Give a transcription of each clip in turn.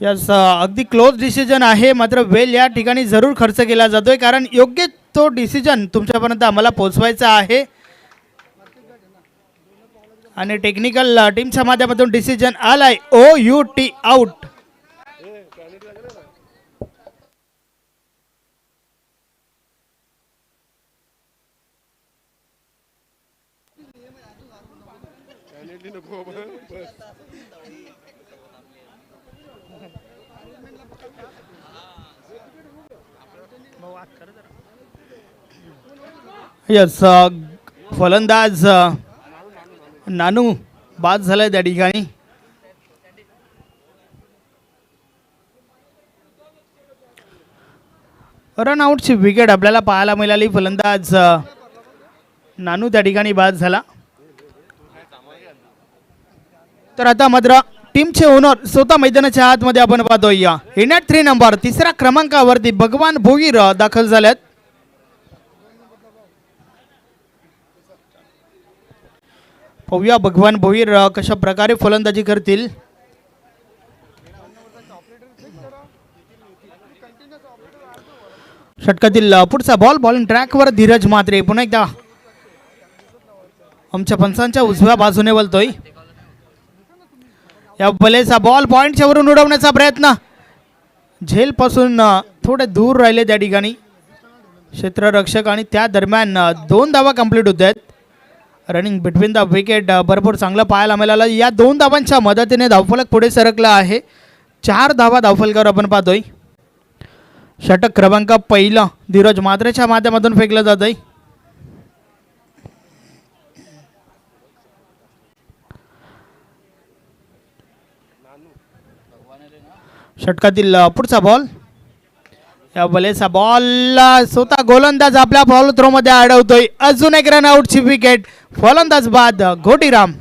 Yes, अगदी close decision आहे, मात्र वेल या ठिकाणी जरूर खर्च केला जातोय, कारण योग्य तो डिसिजन तुमच्यापर्यंत आम्हाला पोहोचवायचा आहे. आणि टेक्निकल टीमच्या माध्यमातून डिसिजन आलाय OUT आउट. यस, फलंदाज नानू बाद झालाय त्या ठिकाणी. रनआउटची विकेट आपल्याला पाहायला मिळाली. फलंदाज नानू त्या ठिकाणी बाद झाला. तर आता मात्र टीमचे ओनर स्वतः मैदानाच्या आतमध्ये आपण पाहतोय. इन ॲट 3 नंबर तिसऱ्या क्रमांकावरती भगवान भोईर दाखल झाल्यात. पाहूया भगवान भोईर कशा प्रकारे फलंदाजी करतील. षटकातील पुढचा बॉल बॉलिंग ट्रॅकवर धीरज म्हात्रे पुन्हा एकदा आमच्या पंचांच्या उजव्या बाजूने वळतोय. या बलेचा बॉल पॉइंटच्या वरून उडवण्याचा प्रयत्न, झेल पासून थोडे दूर राहिले त्या ठिकाणी क्षेत्ररक्षक, आणि त्या दरम्यान 2 धावा कंप्लीट होत आहेत. रनिंग बिटवीन द विकेट भरपूर चांगलं पाहायला मिळालं. या 2 धावांच्या मदतीने धावफलक पुढे सरकला आहे. 4 धावा धावफलकावर आपण पाहतोय. षटक क्रमांक पहिला धीरज म्हात्रेच्या माध्यमातून फेकलं जात आहे. षटकातील पुढचा बॉल, या बलेचा बॉल स्वतः गोलंदाज आपल्या बॉल थ्रो मध्ये अडवतोय. अजून एक रन आउटची विकेट. फलंदाज बाद घोटीराम.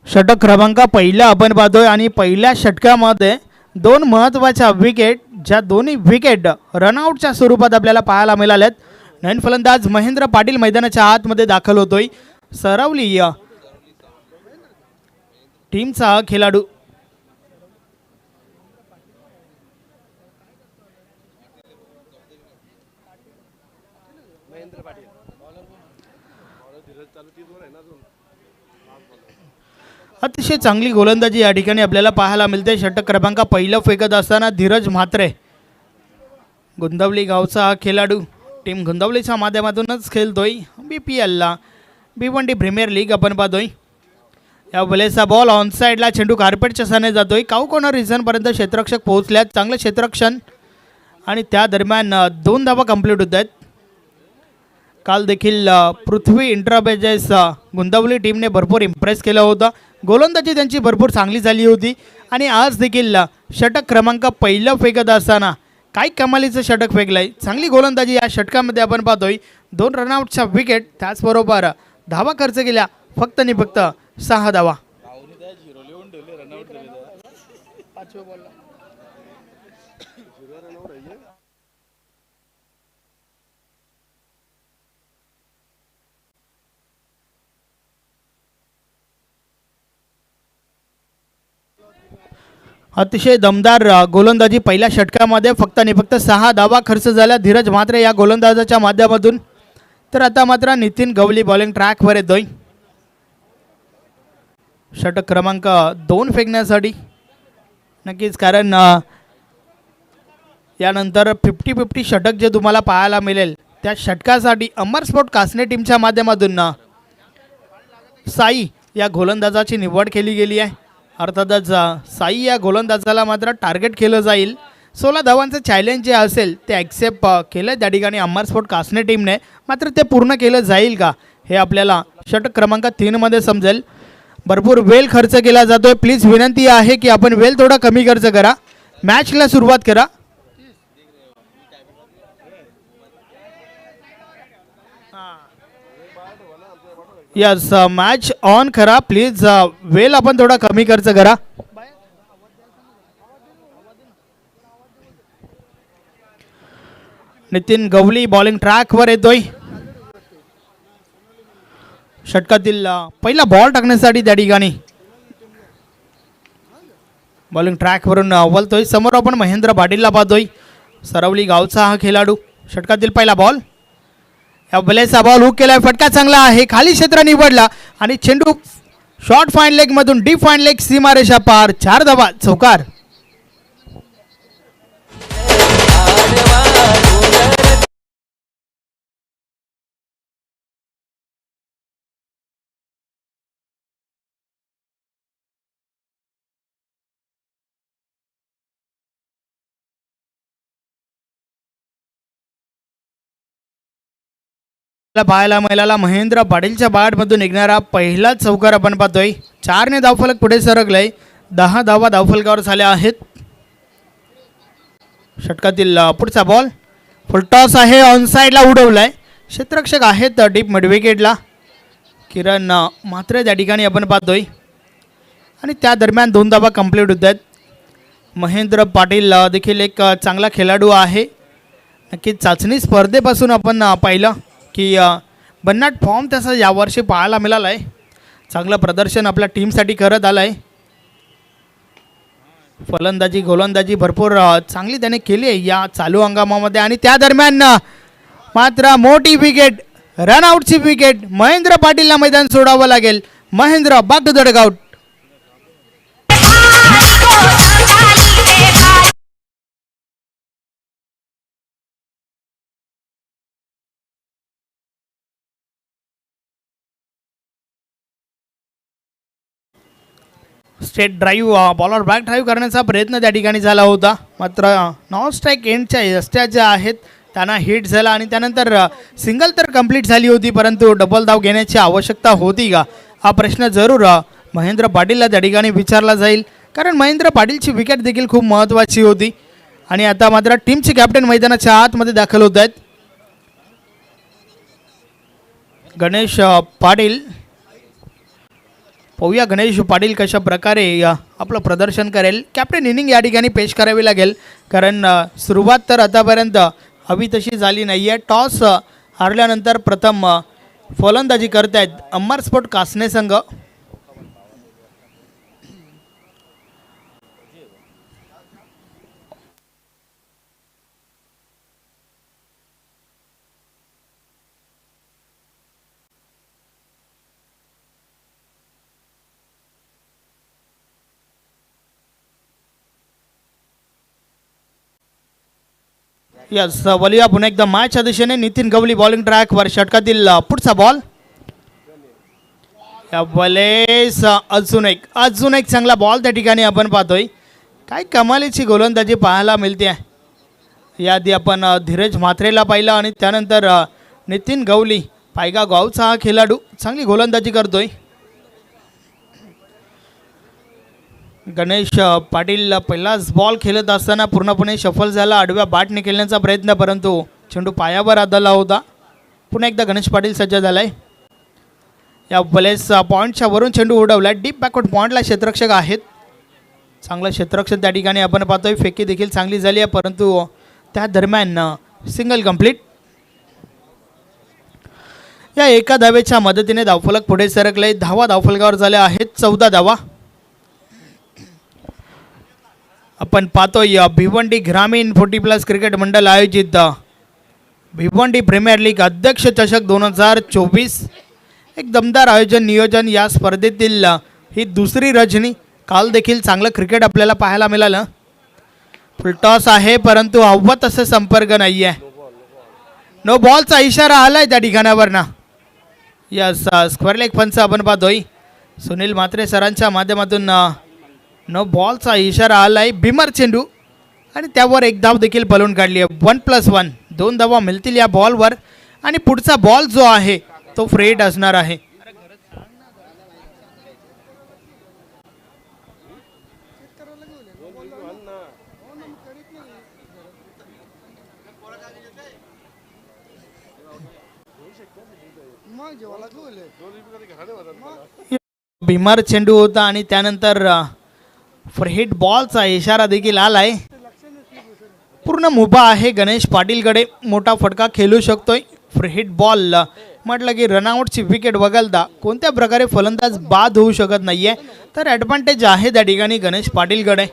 षटक क्रमांक पहिला आपण पाहतोय आणि पहिल्या षटकामध्ये 2 महत्त्वाच्या विकेट, ज्या दोन्ही विकेट रनआउटच्या स्वरूपात आपल्याला पाहायला मिळाल्यात. नवीन फलंदाज महेंद्र पाटील मैदानाच्या आतमध्ये दाखल होतोय. सरावली टीमचा खेळाडू. अतिशय चांगली गोलंदाजी या ठिकाणी आपल्याला पाहायला मिळते. षटक क्रमांक पहिलं फेकत असताना धीरज म्हात्रे, गुंदवली गावचा हा खेळाडू, टीम गुंदवलीच्या माध्यमातूनच खेळतोय. BPLला B1D प्रीमियर लीग आपण पाहतोय. या बलेचा बॉल ऑन साईडला, चेंडू कार्पेटच्या साने जातोय. काऊ कॉर्नर रिझनपर्यंत क्षेत्ररक्षक पोहोचल्यात. चांगलं क्षेत्ररक्षण, आणि त्या दरम्यान 2 धावा कंप्लीट होत आहेत. काल देखील पृथ्वी इंटरबेजेस गुंदवली टीमने भरपूर इम्प्रेस केलं होतं. गोलंदाजी त्यांची भरपूर चांगली झाली होती, आणि आज देखील षटक क्रमांक पहिलं फेकत असताना काय कमालीचं षटक फेकलंय. चांगली गोलंदाजी या षटकामध्ये आपण पाहतोय. 2 रनआउटच्या विकेट, त्याचबरोबर धावा खर्च केल्या फक्त आणि फक्त 6 धावा. अतिशय दमदार गोलंदाजी पहिल्या षटकामध्ये, फक्त आणि फक्त 6 धावा खर्च झाल्या धीरज म्हात्रे या गोलंदाजाच्या माध्यमातून. तर आता मात्र नितीन गवली बॉलिंग ट्रॅकवर येतोय षटक क्रमांक 2 फेकण्यासाठी. नक्कीच, कारण यानंतर 50-50 षटक जे तुम्हाला पाहायला मिळेल, त्या षटकासाठी अमर स्पोर्ट कासने टीमच्या माध्यमातून साई या गोलंदाजाची निवड केली गेली आहे. अर्थातच साई या गोलंदाजाला मात्र टार्गेट केलं जाईल. 16 धावांचं चॅलेंज जे असेल ते ॲक्सेप्ट केलं त्या ठिकाणी अमर स्पोर्ट कासने टीमने. मात्र ते पूर्ण केलं जाईल का हे आपल्याला षटक क्रमांक 3 मध्ये समजेल. भरपूर वेळ खर्च केला जातोय. प्लीज विनंती आहे की आपण वेळ थोडा कमी खर्च करा, मॅचला सुरुवात करा. यस मॅच ऑन करा प्लीज. वेल आपण थोडा कमी खर्च करा. नितीन गवली बॉलिंग ट्रॅकवर येतोय. षटकातील पहिला बॉल टाकण्यासाठी त्या ठिकाणी बॉलिंग ट्रॅकवरून वलतोय. समोर आपण महेंद्र पाटीलला पाहतोय. सरवली गावचा हा खेळाडू. षटकातील पहिला बॉल. या बॉलेचा बॉल हुक केलाय. फटका चांगला आहे. खाली क्षेत्र निवडला आणि चेंडू शॉर्ट फाईन लेग मधून डीप फाईन लेग सीमारेषा पार. 4 धावा चौकार. पाहायला महिलाला महेंद्र पाटीलच्या बॅटमधून निघणारा पहिला चौकार आपण पाहतोय. 4 ने धावफलक पुढे सरकलंय. 10 धावा धावफलकावर झाल्या आहेत. षटकातील पुढचा बॉल. फुलटॉस आहे. ऑन साईडला उडवलाय. क्षेत्ररक्षक आहेत डीप मिड विकेटला. किरण मात्र त्या ठिकाणी आपण पाहतोय आणि त्या दरम्यान 2 धावा कंप्लीट होत आहेत. महेंद्र पाटील देखील एक चांगला खेळाडू आहे. नक्कीच चाचणी स्पर्धेपासून आपण पाहिलं की भन्नाट फॉर्म त्याचा यावर्षी पाहायला मिळाला आहे. चांगलं प्रदर्शन आपल्या टीमसाठी करत आलं आहे. फलंदाजी गोलंदाजी भरपूर चांगली त्याने केली आहे या चालू हंगामामध्ये. आणि त्या दरम्यान मात्र मोठी विकेट, रनआउटची विकेट. महेंद्र पाटीलला मैदान सोडावं लागेल. Mahendra back to the dugout. Straight drive bowler back drive करण्याचा प्रयत्न त्या ठिकाणी झाला होता. मात्र नॉन स्ट्राईक एंडच्या यष्ट्या ज्या आहेत त्यांना हिट झाला आणि त्यानंतर सिंगल तर कंप्लीट झाली होती, परंतु डबल धाव घेण्याची आवश्यकता होती का हा प्रश्न जरूर महेंद्र पाटीलला त्या ठिकाणी विचारला जाईल. कारण महेंद्र पाटीलची विकेट देखील खूप महत्त्वाची होती. आणि आता मात्र टीमचे कॅप्टन मैदानाच्या आतमध्ये दाखल होत आहेत. गणेश पाटील. पाहूया गणेश पाटील कशा प्रकारे आपलं प्रदर्शन करेल. कॅप्टन इनिंग या ठिकाणी पेश करावी लागेल. कारण सुरुवात तर आतापर्यंत हवी तशी झाली नाही आहे. टॉस हारल्यानंतर प्रथम फलंदाजी करतायत अमर स्पोर्ट कासने संघ. यस वलिया पुन्हा एकदा मॅचच्या दिशेने. नितीन गवली बॉलिंग ट्रॅकवर. षटकातील पुढचा बॉल. या बॉलेस अजून एक चांगला बॉल त्या ठिकाणी आपण पाहतोय. काय कमालीची गोलंदाजी पाहायला मिळते आहे. याआधी आपण धीरज म्हात्रेला पाहिलं आणि त्यानंतर नितीन गवली पायगा गावचा हा खेळाडू चांगली गोलंदाजी करतोय. गणेश पाटील पहिलाच बॉल खेळत असताना पूर्णपणे सफल झाला. आडव्या बॅटने खेळण्याचा प्रयत्न, परंतु चेंडू पायावर आदळला होता. पुन्हा एकदा गणेश पाटील सज्ज झालाय. या बलेस पॉईंटच्या वरून चेंडू उडवला. डीप बॅकवर्ड पॉईंटला क्षेत्ररक्षक आहेत. चांगला क्षेत्ररक्षक त्या ठिकाणी आपण पाहतोय. फेकी देखील चांगली झाली आहे, परंतु त्या दरम्यान सिंगल कंप्लीट. या एका धावेच्या मदतीने धावफलक पुढे सरकले. धावफलकावर झाल्या आहेत 14 धावा. आपण पाहतोय भिवंडी ग्रामीण 40+ क्रिकेट मंडळ आयोजित भिवंडी प्रीमियर लीग अध्यक्ष चषक 2024. एक दमदार आयोजन नियोजन. या स्पर्धेतील ही दुसरी रजनी. काल देखील चांगलं क्रिकेट आपल्याला पाहायला मिळालं. फुलटॉस आहे, परंतु हवं तसं संपर्क नाही आहे. नो बॉलचा इशारा आलाय त्या ठिकाणावर ना. यस स्क्वेअर लेग पंच आपण पाहतोय. सुनील म्हात्रे सरांच्या माध्यमातून नो बॉलचा इशारा आलाय. बिमर चेंडू आणि त्यावर एक धाव देखील पळून काढली आहे. 1+1 2 धावा मिळतील या बॉलवर. आणि पुढचा बॉल जो आहे तो फ्रेट असणार आहे. भीमार चेंडू होता आणि त्यानंतर फ्री बॉलचा इशारा देखील आलाय. पूर्ण मुभा आहे गणेश पाटीलकडे. मोठा फटका खेळू शकतोय. फ्री बॉल म्हटलं की रनआउटची विकेट वगळता कोणत्या प्रकारे फलंदाज बाद होऊ शकत नाहीये. तर ॲडव्हान्टेज आहे त्या ठिकाणी गणेश पाटीलकडे.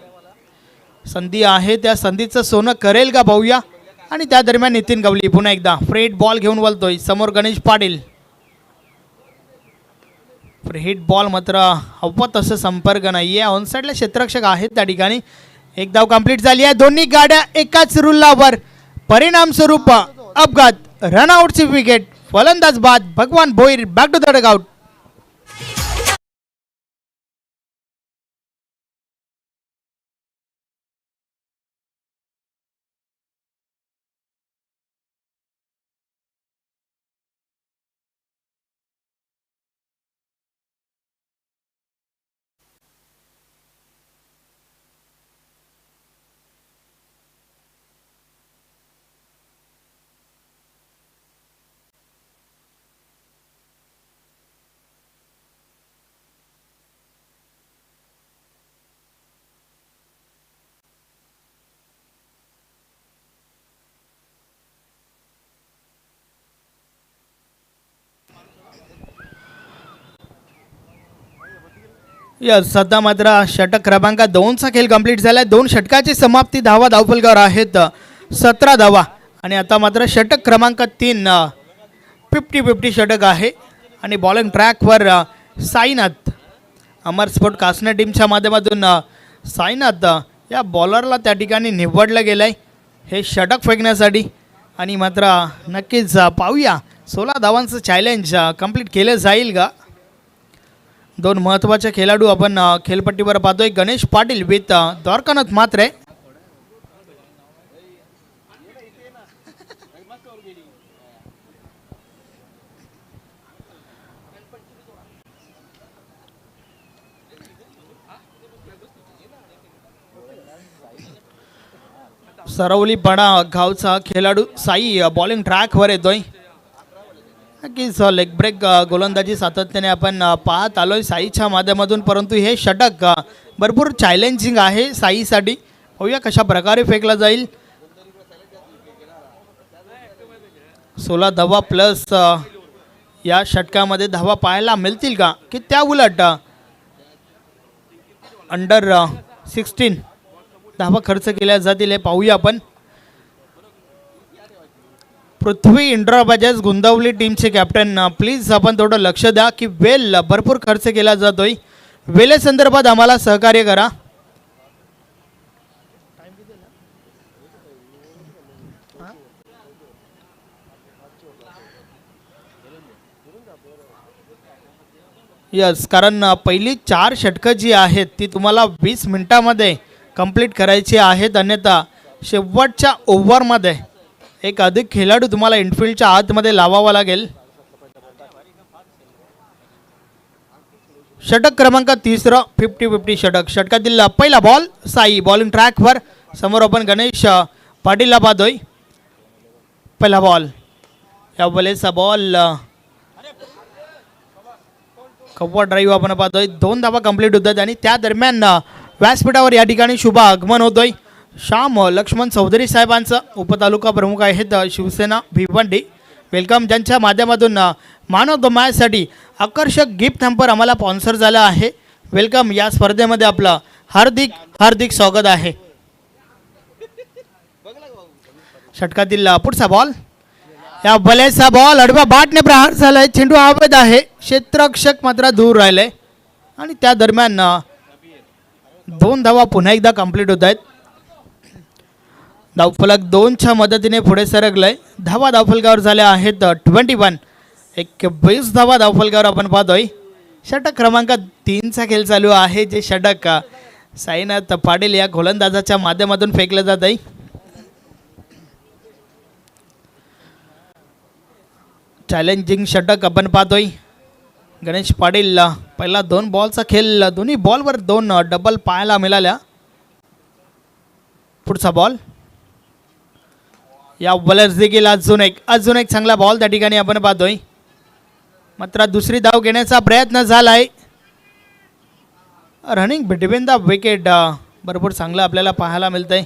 संधी आहे, त्या संधीचं सोनं करेल का पाहूया. आणि त्या दरम्यान नितीन गवली पुन्हा एकदा फ्री बॉल घेऊन वळतोय. समोर गणेश पाटील. फ्री बॉल मात्र हवा तसं संपर्क नाहीये. ऑनसाईडला क्षेत्ररक्षक आहेत त्या ठिकाणी. एक धाव कंप्लीट झाली आहे. दोन्ही गाड्या एकाच रुल्लावर. परिणाम स्वरूप अपघात. रनआउटची विकेट. फलंदाज बाद. Bhagwan Bhoir back to the dugout. Yes, सध्या मात्र षटक क्रमांक 2चा खेळ कंप्लीट झाला आहे. 2 षटकाची समाप्ती. धावा धावफलकावर आहेत 17 धावा. आणि आता मात्र षटक क्रमांक 3 50-50 षटक आहे. आणि बॉलिंग ट्रॅकवर साईनाथ. अमर स्पोर्ट कासना टीमच्या माध्यमातून साईनाथ या बॉलरला त्या ठिकाणी निवडलं गेलं आहे हे षटक फेकण्यासाठी. आणि मात्र नक्कीच पाहूया 16 धावांचं चॅलेंज कंप्लीट केलं जाईल का. 2 महत्त्वाचे खेळाडू आपण खेळपट्टीवर पाहतोय. गणेश पाटील विथ द्वारकानाथ म्हात्रे. सरवलीपाडा गावचा खेळाडू साई बॉलिंग ट्रॅकवर येतोय. नक्कीच लेग ब्रेक गोलंदाजी सातत्याने आपण पाहत आलोय साईच्या माध्यमातून. परंतु हे षटक भरपूर चॅलेंजिंग आहे साईसाठी. पाहूया कशा प्रकारे फेकला जाईल. 16 धावा प्लस या षटकामध्ये धावा पाहायला मिळतील का, की त्या उलट अंडर 16 धावा खर्च केल्या जातील हे पाहूया आपण. पृथ्वी इंड्रा बजाज गुंदवली टीमचे कॅप्टन, प्लीज आपण थोडं लक्ष द्या की वेल भरपूर खर्च केला जातोय. वेळेसंदर्भात आम्हाला सहकार्य करा. यस, कारण पहिली 4 षटकं जी आहेत ती तुम्हाला 20 मिनिटामध्ये कंप्लीट करायची आहेत. अन्यथा शेवटच्या ओव्हरमध्ये एक अधिक खेळाडू तुम्हाला इनफिल्डच्या आतमध्ये लावावा लागेल. षटक क्रमांक 3 50-50 षटक. षटकातील पहिला बॉल साई बॉलिंग ट्रॅकवर. समोर आपण गणेश पाटीलला पाहतोय. पहिला बॉल. या बॉलेचा बॉल कव्वा ड्राईव्ह आपण पाहतोय. 2 धावा कंप्लीट होतात आणि त्या दरम्यान व्यासपीठावर या ठिकाणी शुभ आगमन होतोय श्याम लक्ष्मण चौधरी साहेबांचं. उपतालुका प्रमुख आहेत शिवसेना भिवंडी. वेलकम. ज्यांच्या माध्यमातून मान ऑफ द मॅचसाठी आकर्षक गिफ्ट हॅम्पर आम्हाला स्पॉन्सर झाला आहे. वेलकम. या स्पर्धेमध्ये आपलं हार्दिक हार्दिक स्वागत आहे. षटकातील पुढचा बॉल. या बलेचा बॉल आडव्या बॅटने प्रहार झालाय. चेंडू हवेत आहे. क्षेत्ररक्षक मात्र दूर राहिले आणि त्या दरम्यान 2 धावा पुन्हा एकदा कंप्लीट होत आहेत. धावफलक 2च्या मदतीने पुढे सरकलंय. धावा धावफलकावर झाल्या आहेत 21. 21 धावा धावफलकावर आपण पाहतोय. षटक क्रमांक 3चा खेळ चालू आहे. जे षटक साईनाथ पाटील या गोलंदाजाच्या माध्यमातून फेकलं जात आहे. चॅलेंजिंग षटक आपण पाहतोय. गणेश पाटील पहिला 2 बॉलचा खेळ, दोन्ही बॉलवर 2 डबल पाहायला मिळाल्या. पुढचा बॉल. या बॉलर्स देखील अजून एक चांगला बॉल त्या ठिकाणी आपण पाहतोय. मात्र दुसरी धाव घेण्याचा प्रयत्न झालाय. रनिंग बिटवीन द विकेट भरपूर चांगलं आपल्याला पाहायला मिळतंय.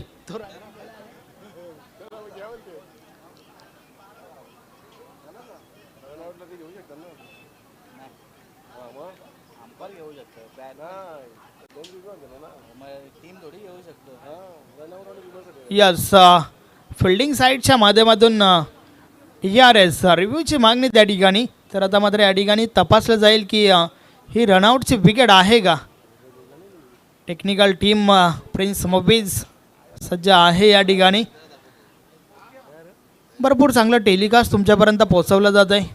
यस फिल्डिंग साईडच्या माध्यमातून TRS रिव्ह्यूची मागणी त्या ठिकाणी. तर आता मात्र या ठिकाणी तपासलं जाईल की ही रनआउटची विकेट आहे का. टेक्निकल टीम प्रिन्स मोबीज सज्ज आहे या ठिकाणी. भरपूर चांगलं टेलिकास्ट तुमच्यापर्यंत पोहोचवलं जात आहे.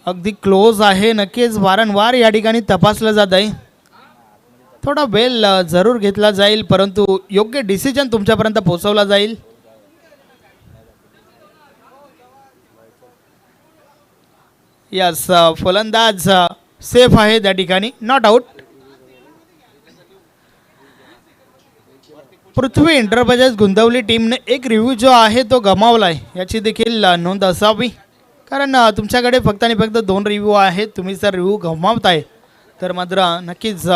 अगदी क्लोज आहे. नक्कीच वारंवार या ठिकाणी तपासलं जात आहे. थोडा वेळ जरूर घेतला जाईल परंतु योग्य डिसिजन तुमच्यापर्यंत पोहोचवला जाईल. यस फलंदाज सेफ आहे त्या ठिकाणी. Not out. पृथ्वी एंटरप्राइजेस गोंदवली टीमने एक रिव्ह्यू जो आहे तो गमावलाय याची देखील नोंद असावी. कारण तुमच्याकडे फक्त आणि फक्त 2 रिव्ह्यू आहेत. तुम्ही जर रिव्ह्यू गमावताय तर मात्र नक्कीच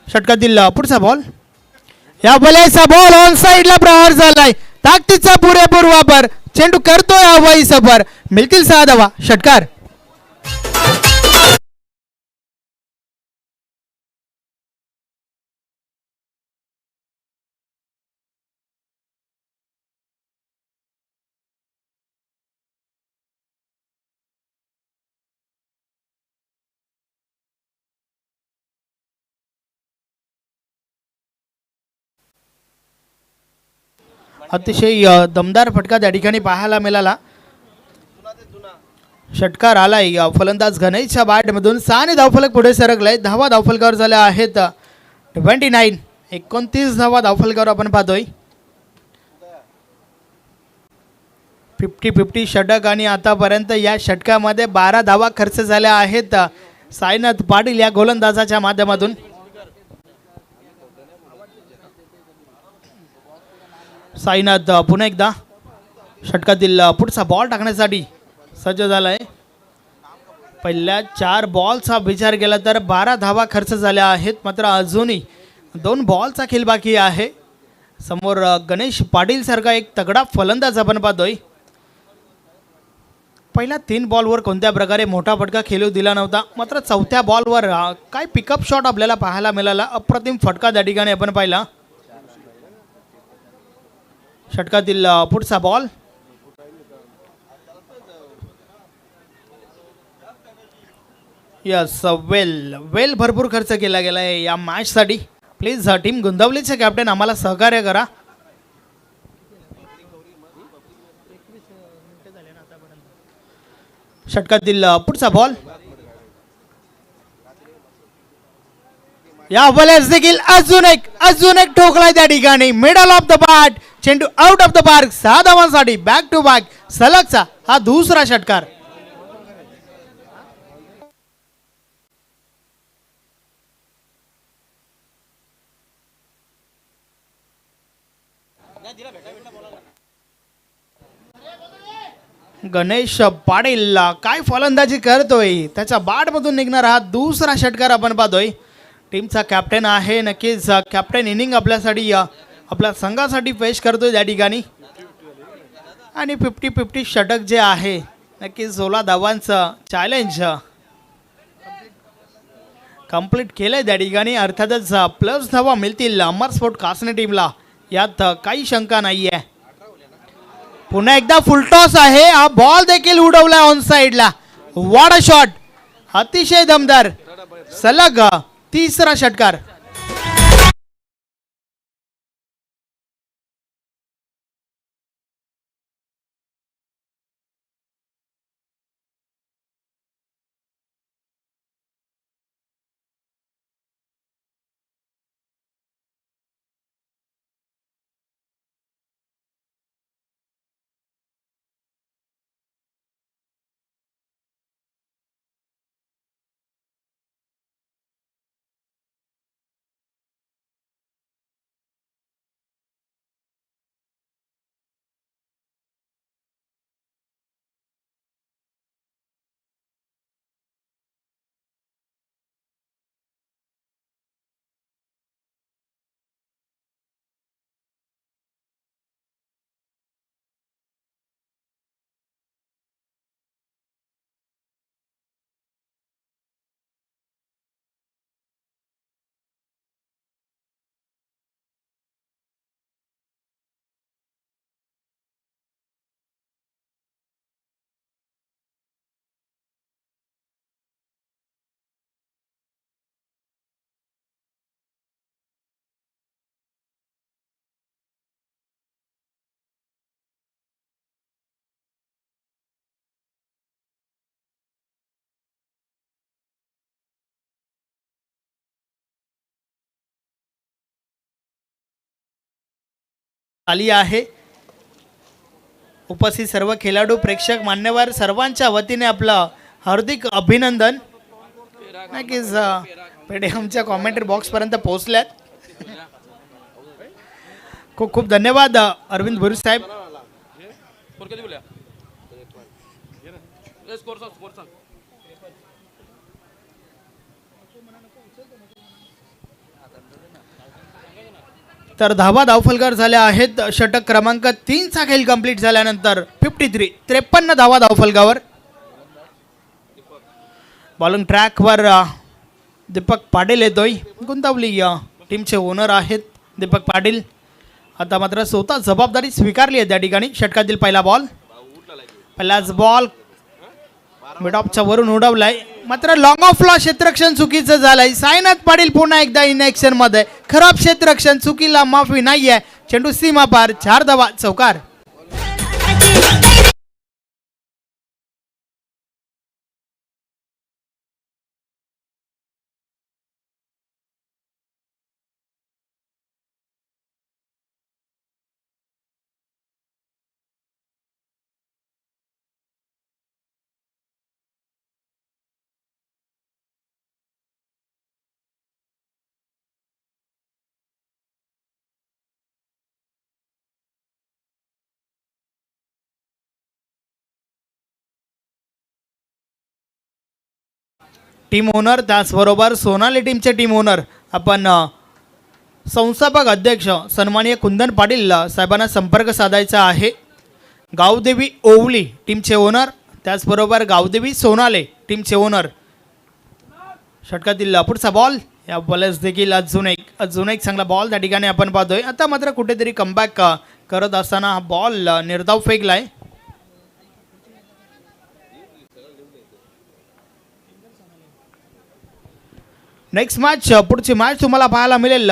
षटकातील पुढचा बॉल. या बॉलचा बॉल ऑन साइडला प्रहार झालाय. ताकदीचा पुरेपूर वापर. चेंडू करतोय हवाई सफर. मिळतील 6 धावा. षटकार. अतिशय दमदार फटका त्या ठिकाणी पाहायला मिळाला. षटकार आलाय फलंदाज गणेशच्या बॅटमधून. 6 धावफलक पुढे सरकलाय. धावा धावफलकावर झाल्या आहेत 29. 29 धावा धावफलकावर आपण पाहतोय. 50-50 षटक आणि आतापर्यंत या षटकामध्ये 12 धावा खर्च झाल्या आहेत साईनाथ पाटील या गोलंदाजाच्या माध्यमातून. साईनाथ पुन्हा एकदा षटकातील पुढचा बॉल टाकण्यासाठी सज्ज झाला आहे. पहिल्या 4 बॉलचा विचार केला तर 12 धावा खर्च झाल्या आहेत. मात्र अजूनही 2 बॉलचा खेळ बाकी आहे. समोर गणेश पाटील सारखा एक तगडा फलंदाज आपण पाहतोय. पहिल्या 3 बॉलवर कोणत्या प्रकारे मोठा फटका खेळू दिला नव्हता. मात्र 4थ्या बॉलवर काय पिकअप शॉट आपल्याला पाहायला मिळाला. अप्रतिम फटका त्या ठिकाणी आपण पाहिला. षटकातील पुढचा बॉल. यस वेल भरपूर खर्च केला गेला आहे या मॅचसाठी. प्लीज टीम गोंदवलीचे कॅप्टन आम्हाला सहकार्य करा. षटकातील पुढचा बॉल. या बॉलर्स देखील अजून एक ठोकलाय त्या ठिकाणी. Middle of the bat. चेंडू आउट ऑफ द पार्क. 6 धावांसाठी बॅक टू बॅक सलगचा हा दुसरा षटकार. गणेश पाटील काय फलंदाजी करतोय. त्याच्या बॅटमधून निघणारा हा दुसरा षटकार आपण पाहतोय. टीमचा कॅप्टन आहे. नक्कीच कॅप्टन इनिंग आपल्यासाठी आपल्या संघासाठी पेश करतोय त्या ठिकाणी. आणि 50-50 षटक जे आहे नक्कीच 16 धावांचं चॅलेंज कंप्लीट केलंय त्या ठिकाणी. अर्थातच प्लस धावा मिळतील अमर स्पोर्ट कासने टीमला. यात काही शंका नाही आहे. पुन्हा एकदा फुलटॉस आहे. हा बॉल देखील उडवला ऑन साइडला. What a shot. अतिशय दमदार सलग तिसरा षटकार. आली आहे. उपस्थित सर्व खेळाडू प्रेक्षक मान्यवर सर्वांच्या वतीने आपलं हार्दिक अभिनंदन. नक्कीच पेढे आमच्या कॉमेंटरी बॉक्स पर्यंत पोहोचल्यात. खूप खूप धन्यवाद अरविंद भुरी साहेब. तर धावा धावफलकार झाल्या आहेत. षटक क्रमांक 3 चा खेळ कंप्लीट झाल्यानंतर 53 धावा धावफलकावर. बॉलिंग ट्रॅकवर दीपक पाटील येतोय. गुंतवली टीमचे ओनर आहेत दीपक पाटील. आता मात्र स्वतः जबाबदारी स्वीकारली आहे त्या ठिकाणी. षटकातील पहिला बॉल, पहिलाच बॉल मिड ऑफच्या वरून उडवलाय. मात्र लॉंग ऑफला क्षेत्ररक्षण चुकीचं झालंय. साईनाथ पाटील पुन्हा एकदा इनॅक्शन मध्ये. खराब क्षेत्ररक्षण, चुकीला माफी नाहीये. चेंडू सीमा पार. 4 धावा, चौकार. टीम ओनर त्याचबरोबर सोनाली टीमचे टीम ओनर आपण संस्थापक अध्यक्ष सन्माननीय कुंदन पाटील साहेबांना संपर्क साधायचा आहे. गावदेवी ओवली टीमचे ओनर त्याचबरोबर गावदेवी सोनाले टीमचे ओनर. षटकातील पुढचा बॉल. या बॉलर्स देखील अजून एक चांगला बॉल त्या ठिकाणी आपण पाहतोय. आता मात्र कुठेतरी कमबॅक करत असताना हा बॉल निर्धाव फेकलाय. नेक्स्ट मॅच, पुढची मॅच तुम्हाला पाहायला मिळेल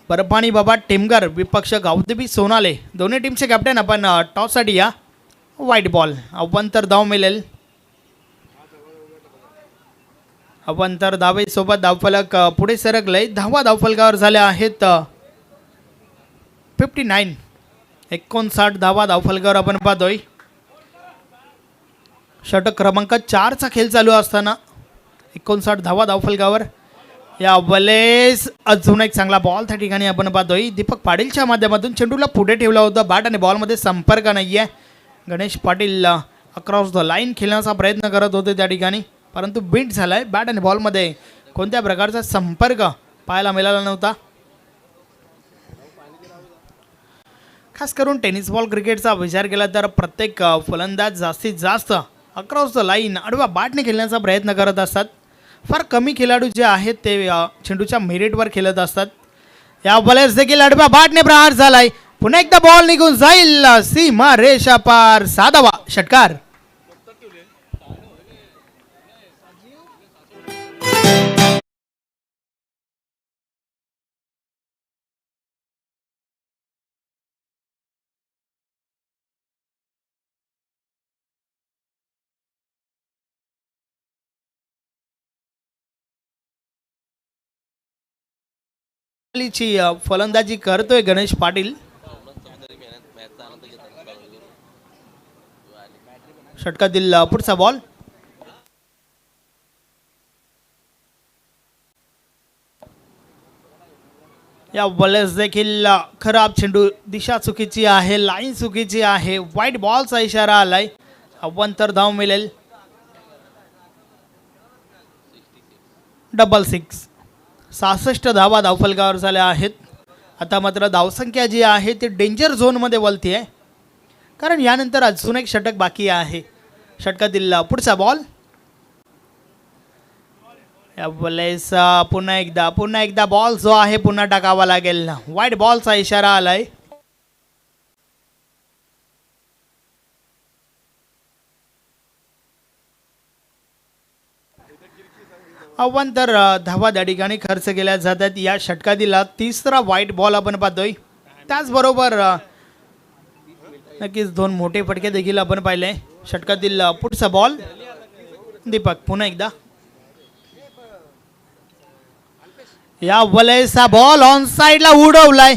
परभणी बाबा टेमगर विपक्ष गावदेवी सोनाले. दोन्ही टीमचे कॅप्टन आपण टॉससाठी या. व्हाईट बॉल, अवंतर धाव मिळेल. अवंतर धावेसोबत धावफलक पुढे सरकलंय. धावा धावफलकावर झाल्या आहेत 59 धावा धावफलकावर आपण पाहतोय. षटक क्रमांक 4 चा खेळ चालू असताना 59 धावा धावफलकावर. या बलेस अजून एक चांगला बॉल त्या ठिकाणी आपण पाहतोय. दीपक पाटीलच्या माध्यमातून चेंडूला पुढे ठेवला होता. बॅट आणि बॉलमध्ये संपर्क नाहीये. Ganesh Patil across the line खेळण्याचा प्रयत्न करत होते त्या ठिकाणी, परंतु बीट झालाय. बॅट आणि बॉलमध्ये कोणत्या प्रकारचा संपर्क पाहायला मिळाला नव्हता. खास करून टेनिस बॉल क्रिकेटचा विचार केला तर प्रत्येक फलंदाज जास्तीत जास्त अक्रॉस द लाईन आडव्या बॅटने खेळण्याचा प्रयत्न करत असतात. फार कमी खेळाडू जे आहेत ते चेंडूच्या मेरिटवर खेळत असतात. या बॉलर्स देखील आडव्या बॅटने प्रहार झालाय. पुन्हा एकदा बॉल निघून जाईल सीमा रेषा पार. 6 धावा, षटकार. फलंदाजी करतोय गणेश पाटील. षटकातील पुढचा बॉल. या बॉलर्स देखील खराब. चेंडू दिशा चुकीची आहे, लाईन चुकीची आहे. व्हाईट बॉलचा इशारा आलाय. अवंतर धाव मिळेल. 66 धावा धावफलकावर झाल्या आहेत. आता मात्र धावसंख्या जी आहे ती डेंजर झोनमध्ये वळती आहे, कारण यानंतर अजून एक षटक बाकी आहे. षटकातील पुढचा बॉल. या बॉलेस पुन्हा एकदा बॉल जो आहे पुन्हा टाकावा लागेल. व्हाईट बॉलचा इशारा आलाय. अवंतर धावा त्या ठिकाणी खर्च केल्या जातात. या षटकातील 3रा व्हाईट बॉल आपण पाहतोय. त्याचबरोबर नक्कीच 2 मोठे फटके देखील आपण पाहिले. षटकातील पुढचा बॉल. दीपक पुन्हा एकदा. या बॉलेचा बॉल ऑन साइडला उडवलाय.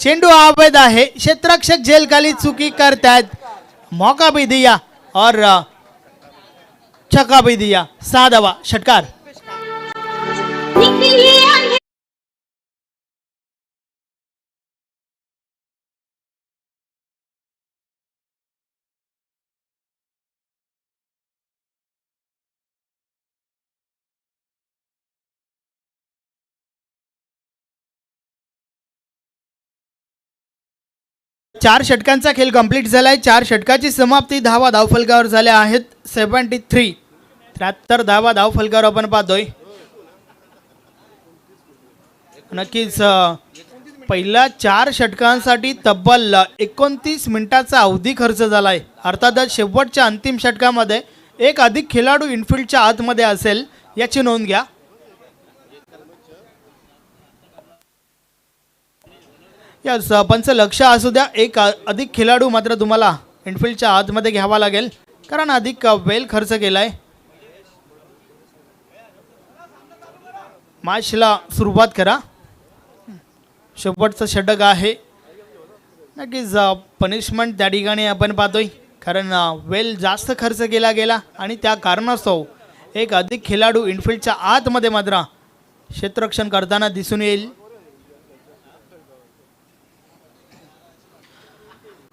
चेंडू अवैध आहे, क्षेत्ररक्षक जेल खाली चुकी करतायत, मौका भी दिया और छक्का भी दिया, 6 धावा षटकार। चार षटकांचा खेळ कंप्लीट झालाय। 4 षटकाची समाप्ती, धावा धावफलकावर झाल्या आहेत 73, 73 धावा धावफलकावर आपण पाहतोय। नक्कीच पहिल्या 4 षटकांसाठी तब्बल 29 मिनिटाचा अवधी खर्च झालाय। अर्थातच शेवटच्या अंतिम षटकामध्ये एक अधिक खेळाडू इनफिल्डच्या आतमध्ये असेल याची नोंद घ्या। यस, पंच लक्ष असू द्या, एक अधिक खेळाडू मात्र तुम्हाला इनफिल्डच्या आतमध्ये घ्यावा लागेल, कारण अधिक वेळ खर्च केलाय। मॅचला सुरुवात करा, शेवटचं षटक आहे। नक्कीच पनिशमेंट त्या ठिकाणी आपण पाहतोय, कारण वेळ जास्त खर्च केला गेला आणि त्या कारणास्तव एक अधिक खेळाडू इनफिल्डच्या आतमध्ये मात्र क्षेत्ररक्षण करताना दिसून येईल।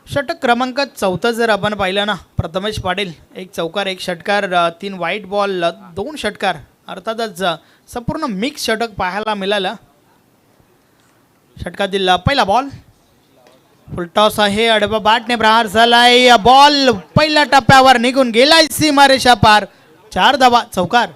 षटक क्रमांक 14 जर आपण पाहिलं ना, प्रथमेश पाटील 1 चौकार 1 षटकार 3 वाईट बॉल 2 षटकार, अर्थातच संपूर्ण मिक्स षटक पाहायला मिळालं। षटकातील पहिला बॉल फुल टॉस आहे, अडबा बॅटने प्रहार झालाय, बॉल पहिल्या टप्प्यावर निघून गेलाय सीमारेषा पार, 4 धावा चौकार।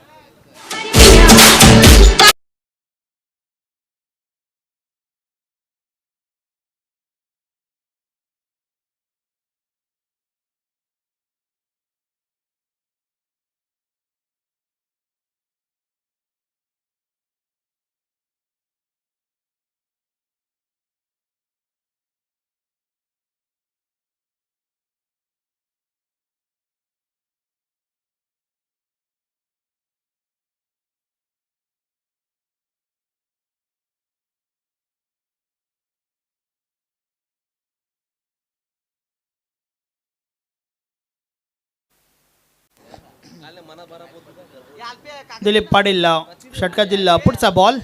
दिलीप पाटील षटकातील पुढचा बॉल,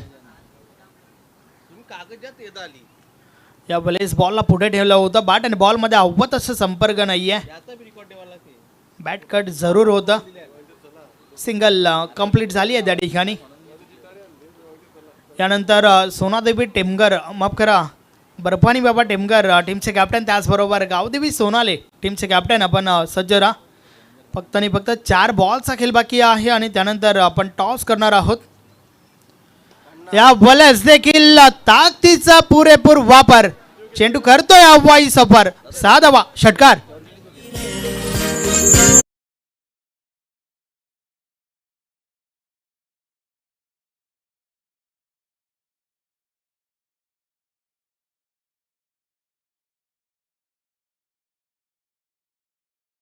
या वेळेस बॉलला पुढे ठेवलं होतं, बॅट आणि बॉल मध्ये अव्वत असं संपर्क नाहीये, बॅट कट जरूर होतं, सिंगल कंप्लीट झाली आहे त्या ठिकाणी। यानंतर सोनादेवी टेमगर, माफ करा बर्फानी बाबा टेमगर टीमचे कॅप्टन, त्याचबरोबर गावदेवी सोनाले टीमचे कॅप्टन आपण सज्ज राहा। फक्त आणि फक्त 4 बॉलचा खेळ बाकी आहे आणि त्यानंतर आपण टॉस करणार आहोत। या वेळेस देखील ताकदीचा पुरेपूर वापर, चेंडू करतोय अव्वाई सफर, 6 धावा षटकार।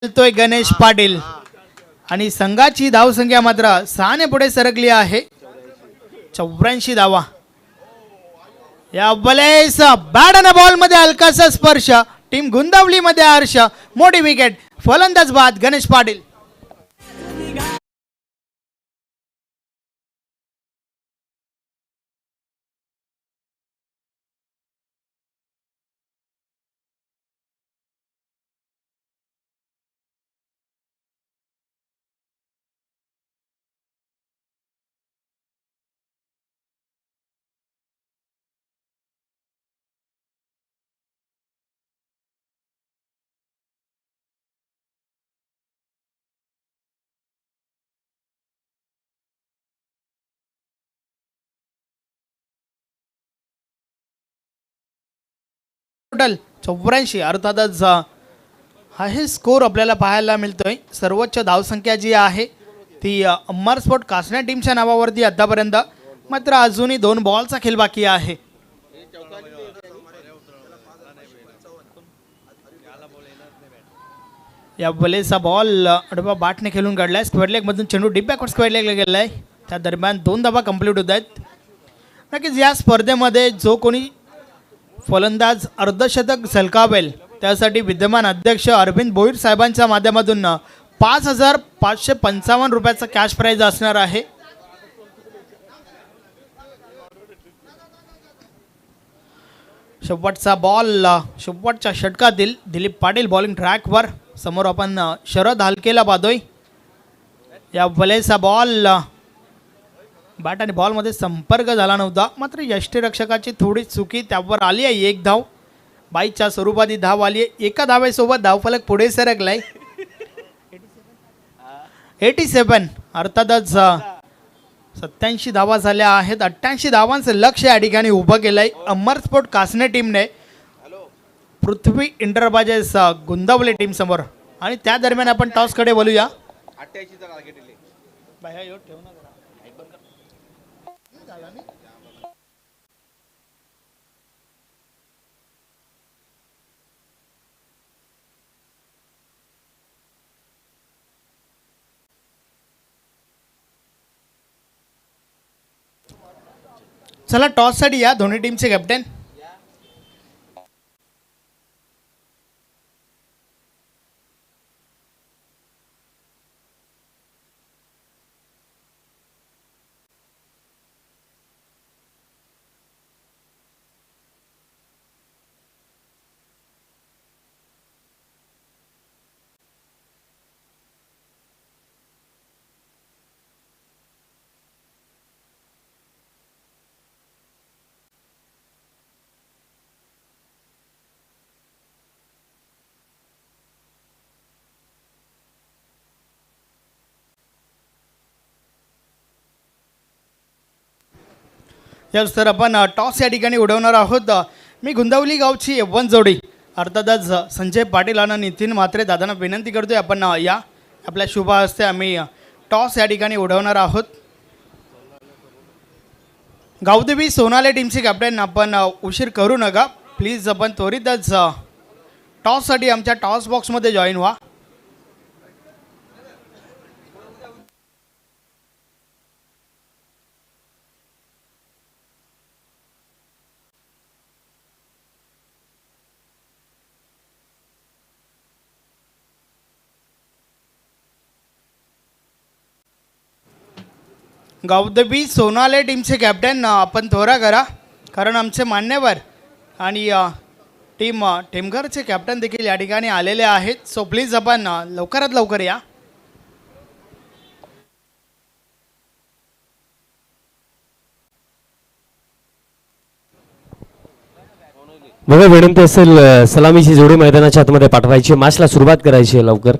खेळतोय गणेश पाटील आणि संघाची धावसंख्या मात्र 6 ने पुढे सरकली आहे, 84 धावा। या वेळेस बॅट आणि बॉल मध्ये हलकासा स्पर्श, टीम गुंदावली मध्ये हर्ष, मोठी विकेट, फलंदाज बाद गणेश पाटील। टोटल 84, अर्थातच हा हे स्कोर आपल्याला पाहायला मिळतोय। सर्वोच्च धावसंख्या जी आहे ती अमर स्पोर्ट कासना टीमच्या नावावरती आतापर्यंत, मात्र अजूनही 2 बॉलचा खेळ बाकी आहे। या वेळेस बॉल अडबा बॅटने खेळून काढलाय, स्क्वेअर लेग मधून चेंडू डीप बॅकवर्ड स्क्वेअर लेगला गेलाय, त्या दरम्यान 2 धावा कंप्लीट होत आहेत। नक्कीच या स्पर्धेमध्ये जो कोणी फलंदाज अर्धशतक झळकावेल त्यासाठी विद्यमान अध्यक्ष अरविंद भोईर साहेबांच्या माध्यमातून 5,555 रुपयाचा कॅश प्राइज असणार आहे. शेवटचा बॉल शेवटच्या षटकातील दिलीप पाटील बॉलिंग ट्रॅकवर. समोर आपण शरद हालकेला पाहतोय. या वेळेचा बॉल बॅट आणि बॉलमध्ये संपर्क झाला नव्हता, मात्र यष्टीरक्षकाची थोडी चुकी त्यावर आली आहे. एक धाव बाईच्या स्वरूपात ही धाव आली आहे. एका धावेसोबत धावफलक पुढे सरकलाय. 87 अर्थातच 87 धावा झाल्या आहेत. 88 धावांचं लक्ष या ठिकाणी उभं केलंय अमर स्पोर्ट कासने टीमने पृथ्वी इंटरप्राइजेस गुंदावली टीम समोर. आणि त्या दरम्यान आपण टॉसकडे बोलूया. चला टॉससाठी या दोन्ही टीमचे कॅप्टन. यस सर, आपण टॉस या ठिकाणी उडवणार आहोत. मी गुंदावली गावची एवन जोडी अर्थातच संजय पाटील आणि नितीन म्हात्रे दादांना विनंती करतोय आपण या आपल्या शुभ हस्ते आम्ही टॉस या ठिकाणी उडवणार आहोत. गावदेवी सोनाले टीमचे कॅप्टन आपण उशीर करू नका प्लीज. आपण त्वरितच टॉससाठी आमच्या टॉस बॉक्समध्ये जॉईन व्हा. गावदेवी सोनाले टीमचे कॅप्टन आपण त्वरा करा कारण आमचे मान्यवर आणि टीम टेमघरचे कॅप्टन देखील या ठिकाणी आलेले आहेत. सो प्लीज आपण लवकरात लवकर या. बघा विनंती असेल सलामीची जोडी मैदानाच्या आतमध्ये पाठवायची. मॅचला सुरुवात करायची आहे लवकर.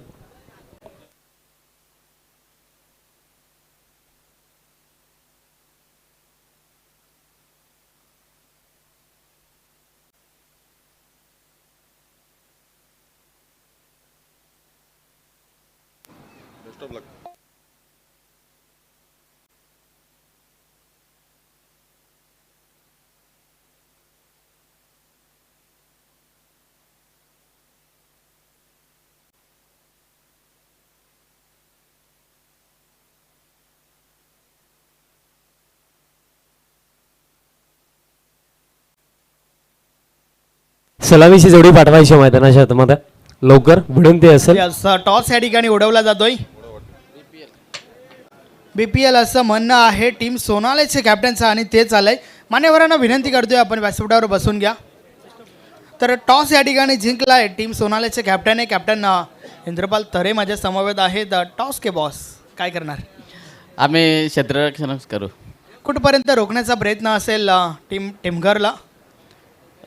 सलामीची जोडी पाठवायची मैदानाच्या आतमध्ये लवकर विनंती असेल. टॉस या ठिकाणी उडवला जातोय. बीपीएल असं म्हणणं आहे टीम सोनालेचे कॅप्टनचं आणि ते चालय. मान्यवरांना विनंती करतोय आपण व्यासपीठावर बसून घ्या. तर टॉस या ठिकाणी जिंकलाय टीम सोनालेचे कॅप्टन आहे. कॅप्टन इंद्रपाल तरे माझ्या समवेत आहेत. टॉस के बॉस काय करणार? आम्ही क्षेत्ररक्षणच करू. कुठपर्यंत रोखण्याचा प्रयत्न असेल टीम टेमघरला?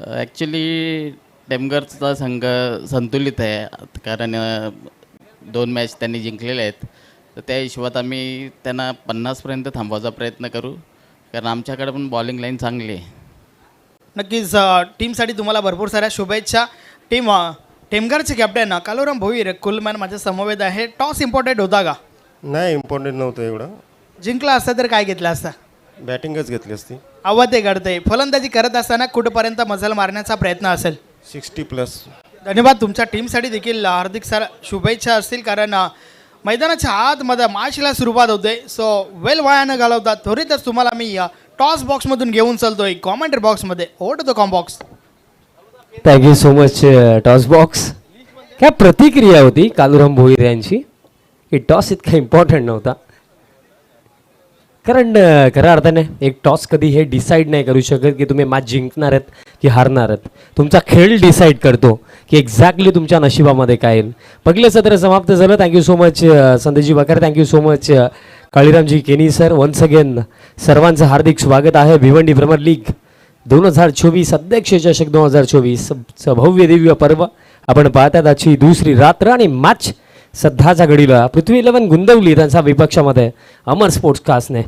ॲक्च्युली टेमघरचा संघ संतुलित आहे कारण 2 मॅच त्यांनी जिंकलेले आहेत. तर त्या हिशोबात आम्ही त्यांना 50पर्यंत थांबवायचा प्रयत्न करू कारण आमच्याकडे पण बॉलिंग लाईन चांगली आहे. नक्कीच टीमसाठी तुम्हाला भरपूर साऱ्या शुभेच्छा. टीम टेमघरचे कॅप्टन कालुराम भोईर कुलमॅन माझ्या समवेत आहे. टॉस इम्पॉर्टंट होता का? नाही, इम्पॉर्टंट नव्हतं एवढं. जिंकला असता तर काय घेतलं असता? बॅटिंगच घेतली असती. आव्हाते घडते. फलंदाजी करत असताना कुठपर्यंत मजल मारण्याचा प्रयत्न असेल? 60+. धन्यवाद. तुमच्या टीमसाठी देखील हार्दिक साऱ्या शुभेच्छा असतील कारण मैदानाच्या आतमध्ये मॅचला सुरुवात होते. सो वेल वाया न घालवता त्वरितच तुम्हाला मी टॉस बॉक्समधून घेऊन चालतोय कॉमेंट्री बॉक्समध्ये. Over to the comm box. Thank you so much toss box. काय प्रतिक्रिया होती कालुराम भोईर यांची की टॉस इतका इम्पॉर्टंट नव्हता. कारण खऱ्या अर्थाने एक टॉस कधी हे डिसाईड नाही करू शकत की तुम्ही मॅच जिंकणार आहेत की हारणार आहेत. तुमचा खेळ डिसाईड करतो की एक्झॅक्टली तुमच्या नशिबामध्ये काय येईल. पहिलं सत्र समाप्त झालं. थँक्यू सो मच संदेशजी बकर. थँक्यू सो मच काळीरामजी केनी सर. वन्स अगेन सर्वांचं हार्दिक स्वागत आहे. भिवंडी प्रीमियर लीग 2024 अध्यक्ष चषक 2024 भव्य दिव्य पर्व आपण पाहतात. आजची दुसरी रात्र आणि मॅच सध्याच्या घडीला पृथ्वी 11 गुंदवली त्यांचा विपक्षामध्ये अमर स्पोर्ट्स कास्टने.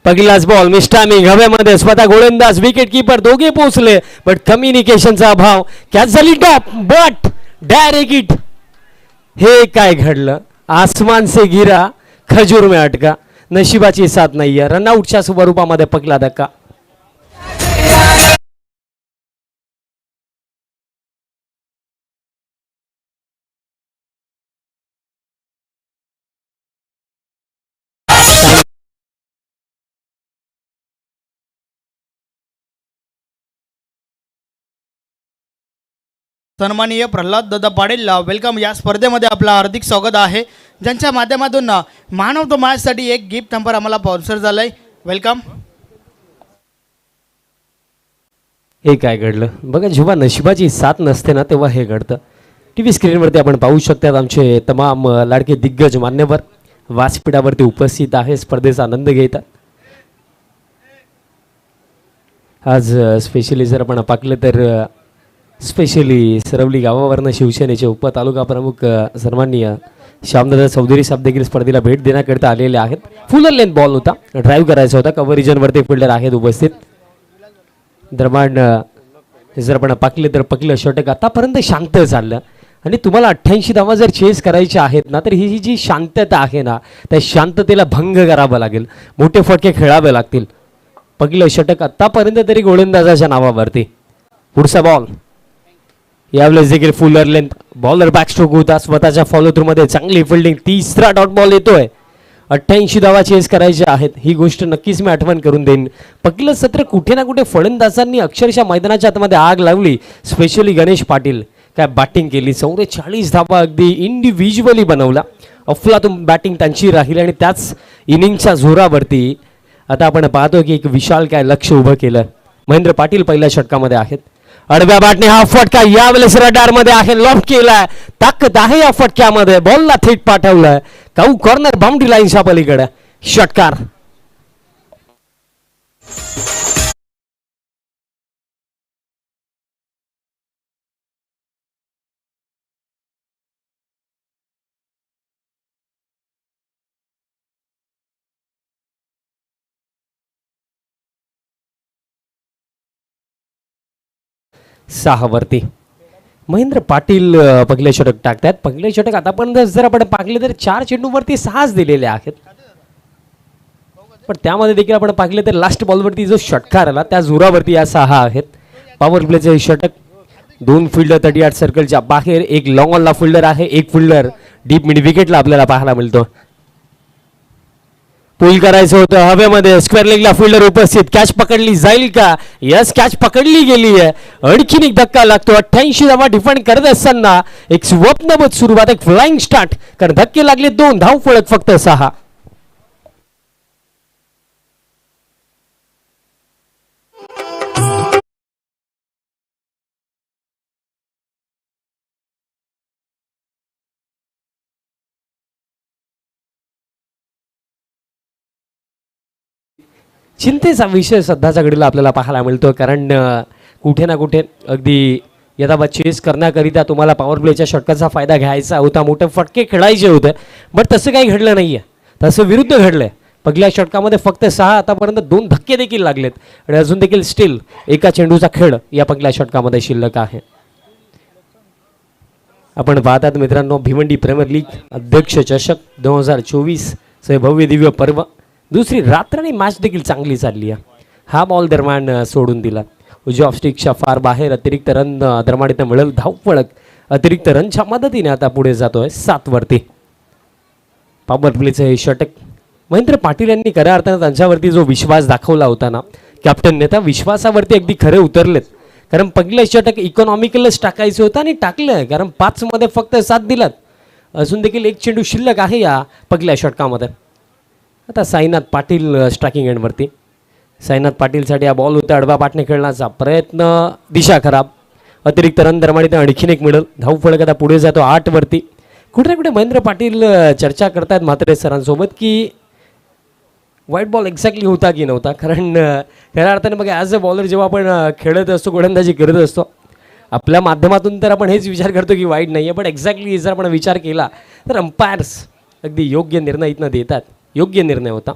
पहिलाच बॉल मिस्टामिंग हवेमध्ये स्वतः गोलंदाज विकेट किपर दोघे पोहोचले बट कम्युनिकेशनचा अभाव. कॅच झाली टॉप बट डायरेक्ट हिट. हे काय घडलं. आसमान से गिरा खजूर में अटका. नशिबाची साथ नाहीये. रनआउटच्या स्वरूपामध्ये पकला धक्का. सन्माननीय प्रल्हाद दादा पाटील वेलकम. या स्पर्धेमध्ये आपलं हार्दिक स्वागत आहे. ज्यांच्या माध्यमातून मॅन ऑफ द मॅचसाठी एक गिफ्ट नंबर आम्हाला स्पॉन्सर झालाय. वेलकम. हे काय घडलं बघा. जेव्हा नशिबाची साथ नसते ना तेव्हा हे घडतं. टी व्ही स्क्रीनवरती आपण पाहू शकतात आमचे तमाम लाडके दिग्गज मान्यवर व्यासपीठावरती उपस्थित आहे. स्पर्धेचा आनंद घेतात. आज स्पेशली जर आपण पाहिलं तर स्पेशली सरवली गावावरनं शिवसेनेचे उपतालुका प्रमुख सन्माननीय श्यामदादा चौधरी साहेब देखील स्पर्धेला भेट देण्याकरिता आलेले आहेत. फुल लेंथ बॉल होता. ड्राईव्ह करायचा होता. कव्हर रिजनवरती फिल्डर आहेत उपस्थित. दरम्यान जर आपण पाहिलं तर पहिलं षटक आतापर्यंत शांत चाललं आणि तुम्हाला 88 धावा जर चेस करायच्या आहेत ना तर ही जी शांतता आहे ना त्या शांततेला भंग करावा लागेल. मोठे फटके खेळावे लागतील. पहिलं षटक आतापर्यंत तरी गोलंदाजाच्या नावावरती. पुढचा बॉल यावेळेस देखील फुलर लेंथ. बॉलर बॅकस्ट्रोक होता. स्वतःच्या फॉलो थ्रू मध्ये चांगली फिल्डिंग. तिसरा डॉट बॉल येतोय. 88 धावा चेस करायच्या आहेत. ही गोष्ट नक्कीच मी आठवण करून देईन. पहिलं सत्र कुठे ना कुठे फलंदाजांनी अक्षरशः मैदानाच्या आतमध्ये आग लावली. स्पेशली गणेश पाटील काय बॅटिंग केली. 44 धावा अगदी इंडिव्हिज्युअली बनवला. अफलातून बॅटिंग त्यांची राहील आणि त्याच इनिंगच्या जोरावरती आता आपण पाहतो की एक विशाल काय लक्ष उभं केलं. महेंद्र पाटील पहिल्या षटकामध्ये आहेत. अडव्या बॅटने हा फटका यावेळेस रडार मध्ये आहे. लॉक केलाय. ताकद आहे या फटक्यामध्ये. बॉलला थेट पाठवलाय. काऊ कॉर्नर बाउंड्री लाईनच्या पलीकडे षटकार. सहा वरती महेंद्र पाटील पहिले षटक टाकतात. पहिले षटक आतापर्यंत जर आपण पाहिले तर 4 चेंडूवरती 6 दिलेले आहेत. पण त्यामध्ये देखील आपण पाहिले तर लास्ट बॉलवरती जो षटकार आला त्या जोरावरती या 6 आहेत. पॉवर प्लेचे षटक. 2 फिल्डर 38 सर्कलच्या बाहेर. एक लॉंग ऑनला फिल्डर आहे. एक फिल्डर डीप मिड विकेटला आपल्याला पाहायला मिळतो. पुल करायचं होतं हवेमध्ये. स्क्वेअर लेगला फिल्डर उपस्थित. कॅच पकडली जाईल का. यस कॅच पकडली गेली आहे. आणखीन एक धक्का लागतो. 88 धावा डिफेंड करत असताना एक स्वप्नवत सुरुवात. एक फ्लाइंग स्टार्ट. कारण धक्के लागले 2 धाव फलक फक्त 6. चिंतेचा विषय सध्याच्या घडीला आपल्याला पाहायला मिळतो. कारण कुठे ना कुठे अगदी यथावत चेस करण्याकरिता तुम्हाला पॉवर प्लेच्या षटकाचा फायदा घ्यायचा होता. मोठे फटके खेळायचे होते बट तसं काही घडलं नाहीये. तसं विरुद्ध घडलंय. पहिल्या षटकामध्ये फक्त 6. आतापर्यंत 2 धक्के देखील लागलेत आणि अजून देखील स्टील एका चेंडूचा खेळ या पहिल्या षटकामध्ये शिल्लक आहे. आपण पाहतात मित्रांनो भिवंडी प्रीमियर लीग अध्यक्ष चषक 2024 चे भव्य दिव्य पर्व. दुसरी रात्र आणि मॅच देखील चांगली चालली आहे. हा बॉल दरम्यान सोडून दिला. उजव्या ऑफस्टिकच्या फार बाहेर. अतिरिक्त रन दरम्यान इथं मिळेल. धावफलक अतिरिक्त रनच्या मदतीने आता पुढे जातोय 7 वरती. पॉवर प्लेचं हे षटक. महेंद्र पाटील यांनी खऱ्या अर्थानं त्यांच्यावरती जो विश्वास दाखवला होता ना कॅप्टनने त्या विश्वासावरती अगदी खरे उतरलेत. कारण पहिलं षटक इकॉनॉमिकलच टाकायचं होतं आणि टाकलं, कारण 5 मध्ये फक्त 7 दिलात. अजून देखील एक चेंडू शिल्लक आहे या पहिल्या षटकामध्ये. आता साईनाथ पाटील स्ट्रायकिंग एंडवरती. साईनाथ पाटीलसाठी हा बॉल होता, आडवा पाटणे खेळण्याचा प्रयत्न, दिशा खराब. अतिरिक्त रन दरम्यान आणखीन एक मिळेल. धावफलक आता पुढे जातो 8 वरती. कुठे ना कुठे महेंद्र पाटील चर्चा करतायत म्हात्रे सरांसोबत की व्हाईट बॉल एक्झॅक्टली होता की नव्हता. कारण खऱ्या अर्थाने बघा, ॲज अ बॉलर जेव्हा आपण खेळत असतो, गोलंदाजी करत असतो, आपल्या माध्यमातून तर आपण हेच विचार करतो की वाईट नाही आहे, पण एक्झॅक्टली जर आपण विचार केला तर अंपायर्स अगदी योग्य निर्णय इथनं देतात. योग्य निर्णय होता.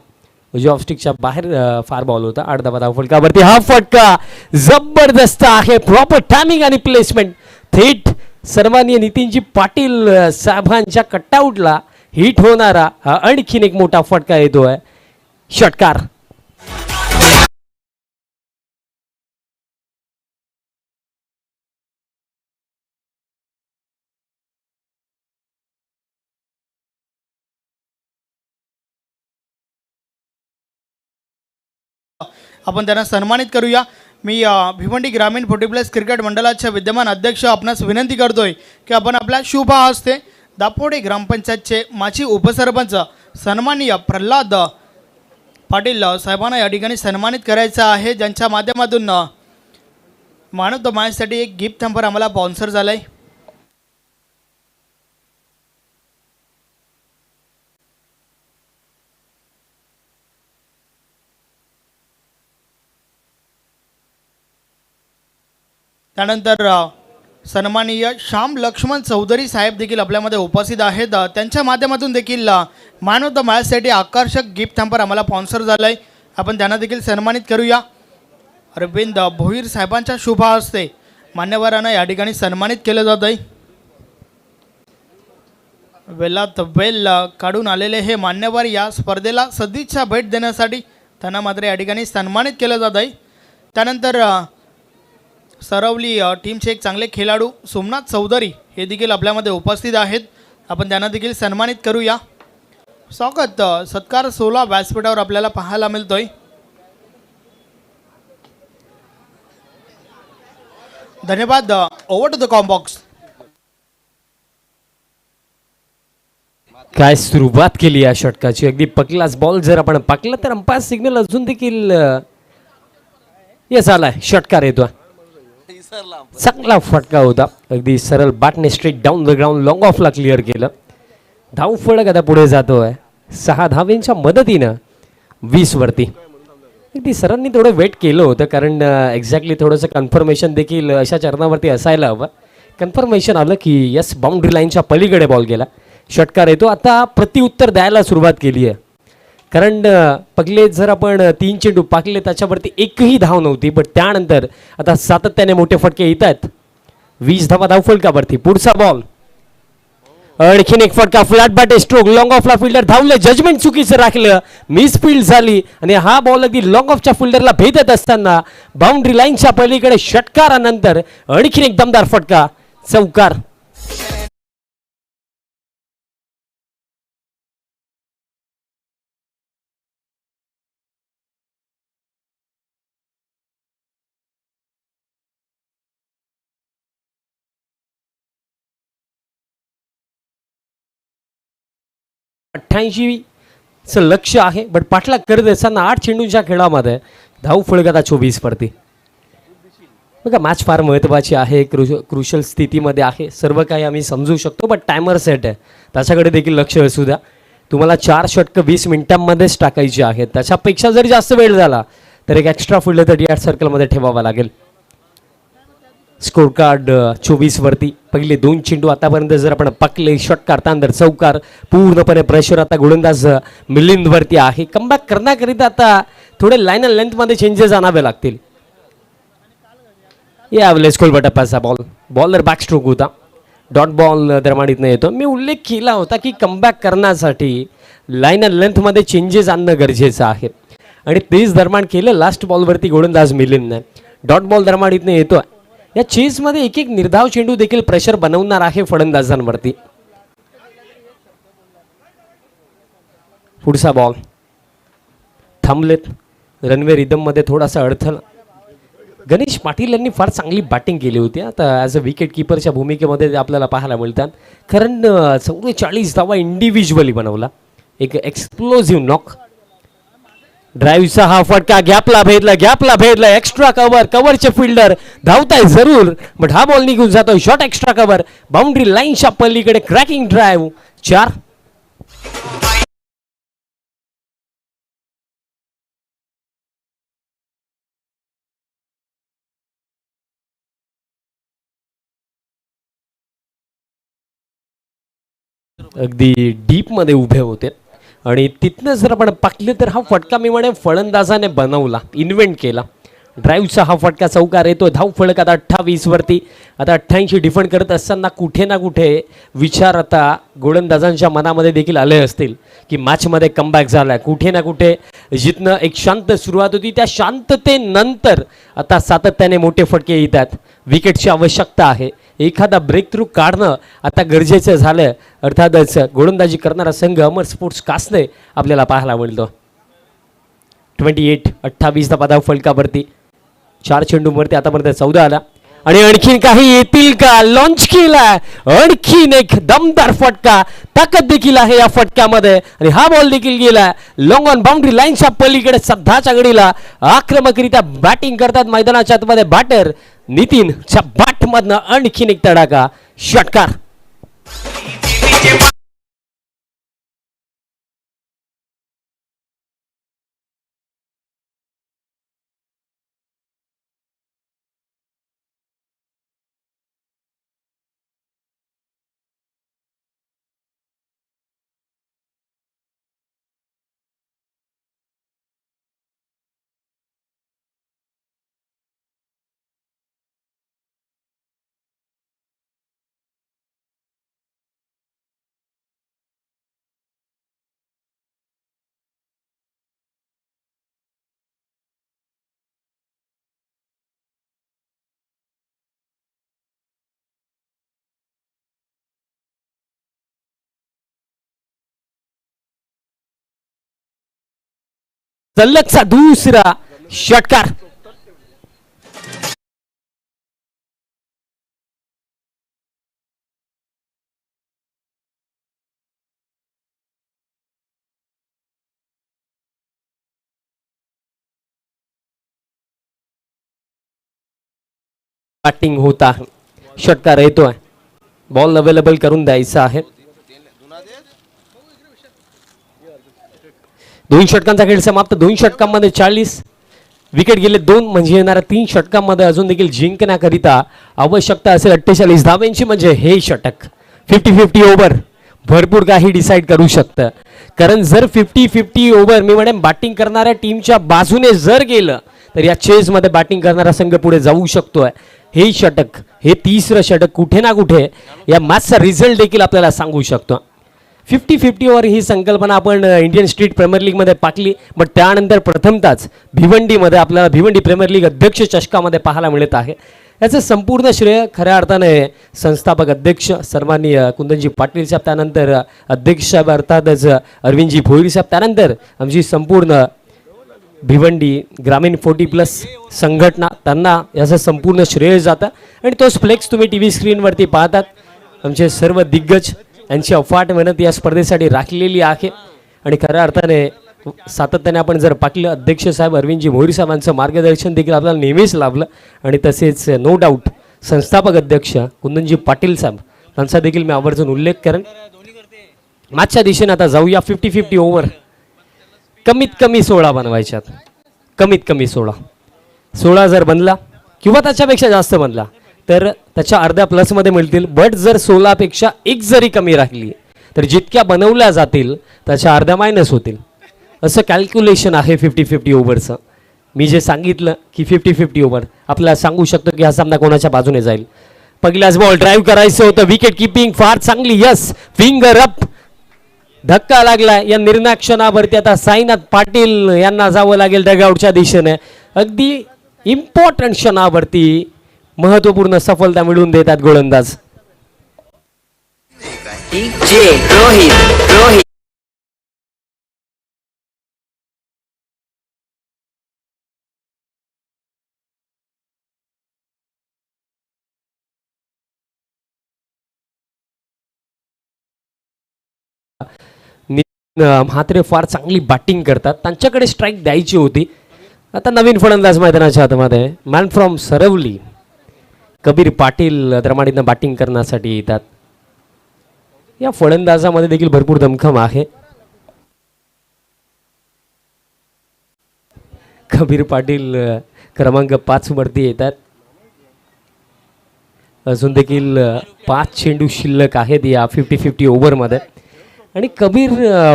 उजव्या ऑफस्टिकच्या बाहेर फार बॉल होता. 8 धावा फटकावरती हा फटका जबरदस्त आहे. प्रॉपर टायमिंग आणि प्लेसमेंट. थेट सर्वांनी नितीनजी पाटील साहेबांच्या कटआउटला हिट होणारा हा आणखीन एक मोठा फटका येतोय. षटकार. आपण त्यांना सन्मानित करूया. मी भिवंडी ग्रामीण 40+ क्रिकेट मंडळाचे विद्यमान अध्यक्ष आपणास विनंती करतोय की आपण आपल्या शुभ हस्ते दापोडे ग्रामपंचायतचे माजी उपसरपंच सन्माननीय प्रल्हाद पाटील साहेबांना या ठिकाणी सन्मानित करायचं आहे, ज्यांच्या माध्यमातून मानव द मॅचसाठी एक गिफ्ट हॅम्पर आम्हाला स्पॉन्सर झालं आहे. त्यानंतर सन्माननीय श्याम लक्ष्मण चौधरी साहेब देखील आपल्यामध्ये उपस्थित आहेत. त्यांच्या माध्यमातून देखील मॅन ऑफ द मॅचसाठी आकर्षक गिफ्ट हॅम्पर आम्हाला स्पॉन्सर झालं आहे. आपण त्यांना देखील सन्मानित करूया. अरविंद भोईर साहेबांच्या शुभ हस्ते मान्यवरांना या ठिकाणी सन्मानित केलं जात आहे. वेलात वेल काढून आलेले हे मान्यवर या स्पर्धेला सदिच्छा भेट देण्यासाठी त्यांना मात्र या ठिकाणी सन्मानित केलं जात आहे. त्यानंतर सरवली टीमचे एक चांगले खेळाडू सोमनाथ चौधरी हे देखील आपल्यामध्ये उपस्थित आहेत. आपण त्यांना देखील सन्मानित करूया. स्वागत सत्कार 16 व्यासपीठावर आपल्याला पाहायला मिळतोय. धन्यवाद. Over to the comm box. काय सुरुवात केली या षटकाची. अगदी पकलाच बॉल जर आपण पाकला तर अंपायर सिग्नल अजून देखील यस आलाय. षटकार येतो. चांगला फटका होता. अगदी सरळ बॅटने straight down the ground long ऑफला क्लिअर केलं. धाव फलक आता पुढे जातोय 6 धावेंच्या मदतीनं 20 वरती. अगदी सरांनी थोडं वेट केलं होतं, कारण एक्झॅक्टली थोडंसं कन्फर्मेशन देखील अशा चरणावरती असायला हवं. कन्फर्मेशन आलं की यस बाउंड्री लाईनच्या पलीकडे बॉल गेला. षटकार येतो. आता प्रत्युत्तर द्यायला सुरुवात केली आहे, कारण पहिले जर आपण 3 चेंडू पाकले त्याच्यावरती एकही धाव नव्हती, पण त्यानंतर आता सातत्याने मोठे फटके येत आहेत. 20 धावा धावफलकावरती. पुढचा बॉल. आणखीन एक फटका. फ्लॅट बॅटे स्ट्रोक. लॉंग ऑफला फिल्डर धावले. जजमेंट चुकीचं राखलं. मिस फील्ड झाली आणि हा बॉल अगदी लॉंग ऑफच्या फिल्डरला भेटत असताना बाउंड्री लाईनच्या पलीकडे षटकारानंतर आणखीन एक दमदार फटका. चौकार. चं लक्ष आहे, बट पाठलाग करत असताना 8 चेंडूंच्या खेळामध्ये धाव फलक आता 24 वरती. बघा, मॅच फार महत्त्वाची आहे. क्रुशल स्थितीमध्ये आहे. सर्व काही आम्ही समजू शकतो, बट टायमर सेट आहे, त्याच्याकडे देखील लक्ष असू द्या. तुम्हाला 4 षटकं 20 मिनिटांमध्येच टाकायची आहेत. त्याच्यापेक्षा जरी जास्त वेळ झाला तर एक एक्स्ट्रा फील्ड 38 सर्कलमध्ये ठेवावा लागेल. स्कोर कार्ड 24 वरती. पहिले 2 चेंडू आतापर्यंत जर आपण पकले, षटकार त्यानंतर चौकार. पूर्णपणे प्रेशर आता गोलंदाज मिलिंद वरती आहे. कमबॅक करण्याकरिता आता थोडे लाईन अँड लेंथमध्ये चेंजेस आणावे लागतील. यावेळेस कोलबटापाचा बॉल. बॉलर बॅकस्ट्रोक होता. डॉट बॉल दरम्यान येतो. मी उल्लेख केला होता की कमबॅक करण्यासाठी लाईन अँड लेंथमध्ये चेंजेस आणणं गरजेचं आहे, आणि तेच दरम्यान केलं लास्ट बॉलवरती गोलंदाज मिलिंदने. डॉट बॉल दरम्यान येतो. या चेसमध्ये एक एक निर्धाव चेंडू देखील प्रेशर बनवणार आहे फलंदाजांवरती. पुढचा बॉल. थांबलेत. रनवे रिदममध्ये थोडासा अडथळा. गणेश पाटील यांनी फार चांगली बॅटिंग केली होती. आता ॲज अ विकेट किपरच्या भूमिकेमध्ये ते आपल्याला पाहायला मिळतात. कारण 44 धावा इंडिव्हिज्युअली बनवला. एक एक्सप्लोजिव्ह नॉक. ड्राईव्हचा हा फटका गॅपला भेदला एक्स्ट्रा कव्हरचे फिल्डर धावताय जरूर, बट हा बॉल निघून जातो. शॉर्ट एक्स्ट्रा कव्हर बाउंड्री लाईनच्या पल्लीकडे क्रॅकिंग ड्राईव्ह 4. अगदी डीपमध्ये उभे होते आणि तिथनं जर आपण पाहिलं तर हा फटका मी म्हणे फलंदाजाने बनवला, इन्व्हेंट केला. ड्राईव्हचा हा फटका चौकार येतो. धाव फलक आता 28 वरती. आता 88 डिफेंड करत असताना कुठे ना कुठे विचार आता गोलंदाजांच्या मनामध्ये देखील आले असतील की मॅचमध्ये कमबॅक झाला. कुठे ना कुठे जिथनं एक शांत सुरुवात होती त्या शांततेनंतर आता सातत्याने मोठे फटके येतात. विकेटची आवश्यकता आहे. एखादा ब्रेक थ्रू काढणं आता गरजेचं झालं. अर्थातच गोलंदाजी करणारा संघ अमर स्पोर्ट्स कासने आपल्याला पाहायला मिळतो. 28 धावा धाव फलकावरती. 4 चेंडूंवरती आतापर्यंत 14 आला आणि आणखीन काही येतील का? लॉन्च केला आणखीन एक दमदार फटका. ताकद देखील आहे या फटक्यामध्ये आणि हा बॉल देखील गेला लॉंग ऑन बाउंड्री लाईनच्या पलीकडे. सध्याच्या घडीला आक्रमकरित्या बॅटिंग करतात मैदानाच्या आतमध्ये बॅटर नितीनच्या बॅटमधनं आणखीन एक तडाखा षटकार. सलगचा दुसरा षटकार. बॅटिंग होत आहे. षटकार येतोय. बॉल अवेलेबल करून द्यायचा आहे. 2 षटकांचा खेळ समाप्त. 2 षटकांमध्ये 40 विकेट गेले 2 म्हणजे येणाऱ्या 3 षटकांमध्ये अजून देखील जिंकण्याकरिता आवश्यकता असेल 48 धावांची. म्हणजे हे षटक 50-50 ओव्हर भरपूर काही डिसाईड करू शकतं. कारण जर 50-50 ओव्हर मी म्हणेन बॅटिंग करणाऱ्या टीमच्या बाजूने जर गेलं तर या चेजमध्ये बॅटिंग करणारा संघ पुढे जाऊ शकतोय. हे षटक, हे तिसरं षटक कुठे ना कुठे या मॅचचा रिझल्ट देखील आपल्याला सांगू शकतो. 50-50 ओव्हर ही संकल्पना आपण इंडियन स्ट्रीट प्रीमियर लीगमध्ये पाकली, बट त्यानंतर प्रथमतःच भिवंडीमध्ये आपल्याला भिवंडी प्रीमियर लीग अध्यक्ष चषकामध्ये पाहायला मिळत आहे. याचं संपूर्ण श्रेय खऱ्या अर्थाने संस्थापक अध्यक्ष सन्माननीय कुंदनजी पाटील साहेब, त्यानंतर अध्यक्ष साहेब अर्थातच अरविंदजी भोईर साहेब, त्यानंतर आमची संपूर्ण भिवंडी ग्रामीण 40+ संघटना, त्यांना याचं संपूर्ण श्रेय जातं. आणि तोच फ्लेक्स तुम्ही टी व्ही स्क्रीनवरती पाहतात. आमचे सर्व दिग्गज यांची अफाट मेहनत या स्पर्धेसाठी राखलेली आहे. आणि खऱ्या अर्थाने सातत्याने आपण जर पाहिलं अध्यक्ष साहेब अरविंदजी भोईर साहेबांचं मार्गदर्शन देखील आपल्याला नेहमीच लाभलं. आणि तसेच नो डाऊट संस्थापक अध्यक्ष कुंदनजी पाटील साहेब यांचा देखील मी आवर्जून उल्लेख करेन. मागच्या दिशेने आता जाऊया. 50-50 ओव्हर कमीत कमी 16 बनवायच्यात. कमीत कमी 16 जर बनला किंवा त्याच्यापेक्षा जास्त बनला तर त्याच्या अर्ध्या प्लसमध्ये मिळतील. बट जर 16पेक्षा 1 जरी कमी राहिली तर जितक्या बनवल्या जातील त्याच्या अर्ध्या मायनस होतील. असं कॅल्क्युलेशन आहे 50-50 ओव्हरचं. मी जे सांगितलं की 50-50 ओव्हर आपल्याला सांगू शकतो की हा सामना कोणाच्या बाजूने जाईल. पहिलाच बॉल ड्राईव्ह करायचं होतं. विकेट किपिंग फार चांगली. Yes, finger up. धक्का लागला या निर्णायक क्षणावरती. आता साईनाथ पाटील यांना जावं लागेल डगआउटच्या दिशेने. अगदी इम्पॉर्टंट क्षणावरती महत्वपूर्ण सफलता मिळवून देतात गोलंदाज. रोहित म्हात्रे फार चांगली बॅटिंग करतात, त्यांच्याकडे स्ट्राईक द्यायची होती. आता नवीन फलंदाज मैदानाच्या आतमध्ये मॅन फ्रॉम सरवली कबीर पाटील दरमाडीनं बॅटिंग करण्यासाठी येतात. या फलंदाजामध्ये देखील भरपूर दमखम आहे. कबीर पाटील क्रमांक 5 वरती येतात. अजून देखील 5 चेंडू शिल्लक आहेत या 50-50 ओव्हरमध्ये. आणि कबीर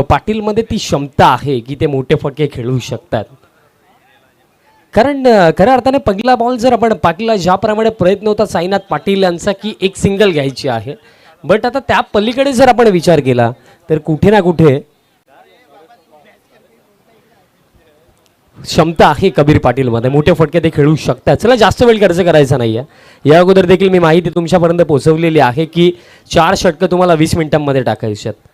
पाटीलमध्ये ती क्षमता आहे की ते मोठे फटके खेळू शकतात. कारण खऱ्या अर्थाने पहिला बॉल जर आपण पाटीलला ज्याप्रमाणे प्रयत्न होता साईनाथ पाटील यांचा की एक सिंगल घ्यायची आहे, बट आता त्या पलीकडे जर आपण विचार केला तर कुठे ना कुठे क्षमता आहे कबीर पाटीलमध्ये, मोठे फटके ते खेळू शकतात. चला जास्त वेळ खर्च करायचा नाही आहे. या अगोदर देखील मी माहिती तुमच्यापर्यंत पोहोचवलेली आहे की 4 षटकं तुम्हाला 20 मिनिटांमध्ये टाकायचे आहेत.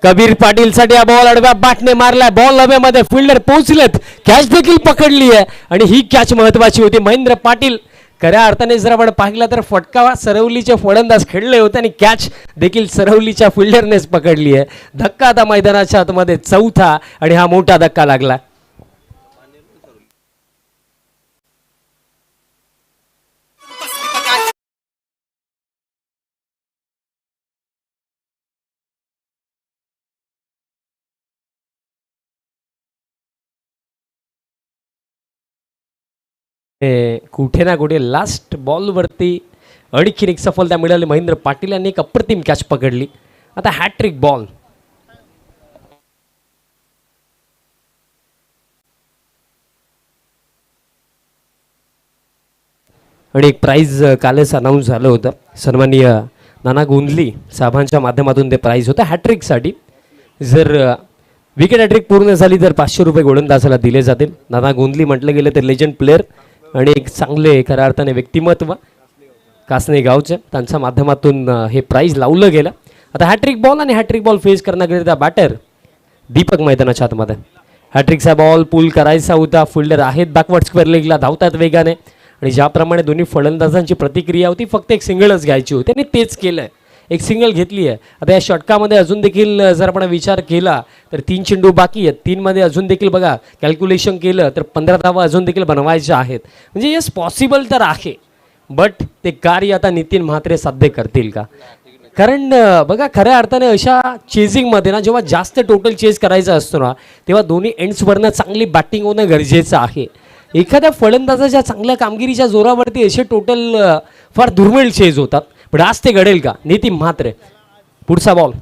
कबीर पाटीलसाठी हा बॉल आडव्या बॅटने मारलाय. बॉल हवेमध्ये, फिल्डर पोहोचलेत, कॅच देखील पकडली आहे आणि ही कॅच महत्वाची होती. महेंद्र पाटील खऱ्या अर्थाने जर आपण पाहिला तर फटका सरवलीचे फलंदाज खेळले होते आणि कॅच देखील सरवलीच्या फिल्डरनेच पकडली आहे. धक्का आता मैदानाच्या आतमध्ये 4था आणि हा मोठा धक्का लागला. कुठे ना कुठे लास्ट बॉलवरती आणखीन एक सफलता मिळाली. महेंद्र पाटील यांनी एक अप्रतिम कॅच पकडली. आता हॅट्रिक बॉल. आणि एक प्राइज कालच अनाऊन्स झालं होतं. सन्माननीय नाना गोंधली साहेबांच्या माध्यमातून ते प्राइज होतं हॅट्रिकसाठी. जर विकेट हॅट्रिक पूर्ण झाली तर 500 रुपये गोलंदाजाला दिले जातील. नाना गोंधली म्हटलं गेलं तर लेजंड प्लेअर आणि एक चांगले खऱ्या अर्थाने व्यक्तिमत्व कासने गावचे, त्यांच्या माध्यमातून हे प्राइज लावलं गेलं. आता हॅट्रिक बॉल आणि हॅट्रिक बॉल फेस करण्याकरिता बॅटर दीपक मैदानाच्या आतमध्ये. हॅट्रिकचा बॉल पुल करायचा होता. फिल्डर आहेत बॅकवर्ड स्क्वेअर लेगला, धावतात वेगाने आणि ज्याप्रमाणे दोन्ही फलंदाजांची प्रतिक्रिया होती फक्त एक सिंगलच घ्यायची होती आणि तेच केलं आहे. एक सिंगल घेतली आहे. आता या षटकामध्ये अजून देखील जर आपण विचार केला तर 3 चेंडू बाकी आहेत. 3 मध्ये अजून देखील बघा कॅल्क्युलेशन केलं तर 15 धावा अजून देखील बनवायच्या आहेत. म्हणजे येस पॉसिबल तर आहे, बट ते कार्य आता नितीन म्हात्रे साध्य करतील का? कारण बघा खऱ्या अर्थाने अशा चेजिंगमध्ये ना जेव्हा जास्त टोटल चेज करायचा असतो ना तेव्हा दोन्ही एंड्सवरनं चांगली बॅटिंग होणं गरजेचं आहे. एखाद्या फलंदाजाच्या चांगल्या कामगिरीच्या जोरावरती असे टोटल फार दुर्मिळ चेज होतात, पण आज ते घडेल का? नितीन म्हात्रे पुढचा बॉल.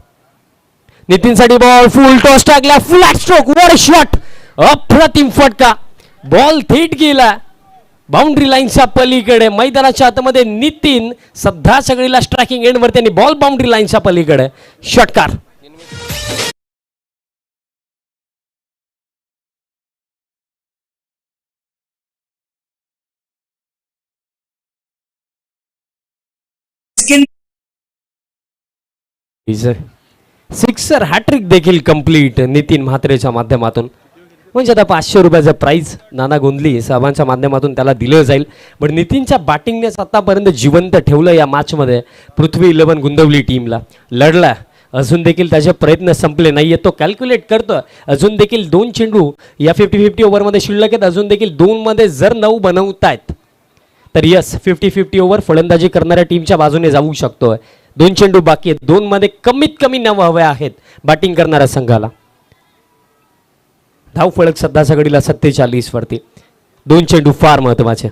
नितीनसाठी बॉल फुल टॉस टाकला, flat stroke, what a shot, अप्रतिम फटका. बॉल थेट गेला बाउंड्री लाईनच्या पलीकडे. मैदानाच्या आतमध्ये नितीन सध्या सगळीला स्ट्रायकिंग एंडवरती आणि बॉल बाउंड्री लाईनच्या पलीकडे. षटकार. सिक्सर हॅट्रिक देखील कंप्लीट नितीन म्हात्रेच्या माध्यमातून. म्हणजे आता 500 रुपयाचं प्राइज नाना गोंधली साहेबांच्या माध्यमातून त्याला दिलं जाईल. पण नितीनच्या बॅटिंगनेच आतापर्यंत जिवंत ठेवलं या मॅचमध्ये पृथ्वी 11 गुंदवली टीमला. लढला, अजून देखील त्याचे प्रयत्न संपले नाहीये. तो कॅल्क्युलेट करतो. अजून देखील 2 चेंडू या 50-50 ओव्हरमध्ये शिल्लक आहेत. अजून देखील 2 मध्ये जर 9 बनवतायत तर यस 50-50 ओव्हर फलंदाजी करणाऱ्या टीमच्या बाजूने जाऊ शकतोय. 2 चेंडू बाकी आहेत. 2 मध्ये कमीत कमी 9 हवे आहेत बॅटिंग करणाऱ्या संघाला. धाव फलक सध्याच्या घडीला 47 वरती. 2 चेंडू फार महत्वाचे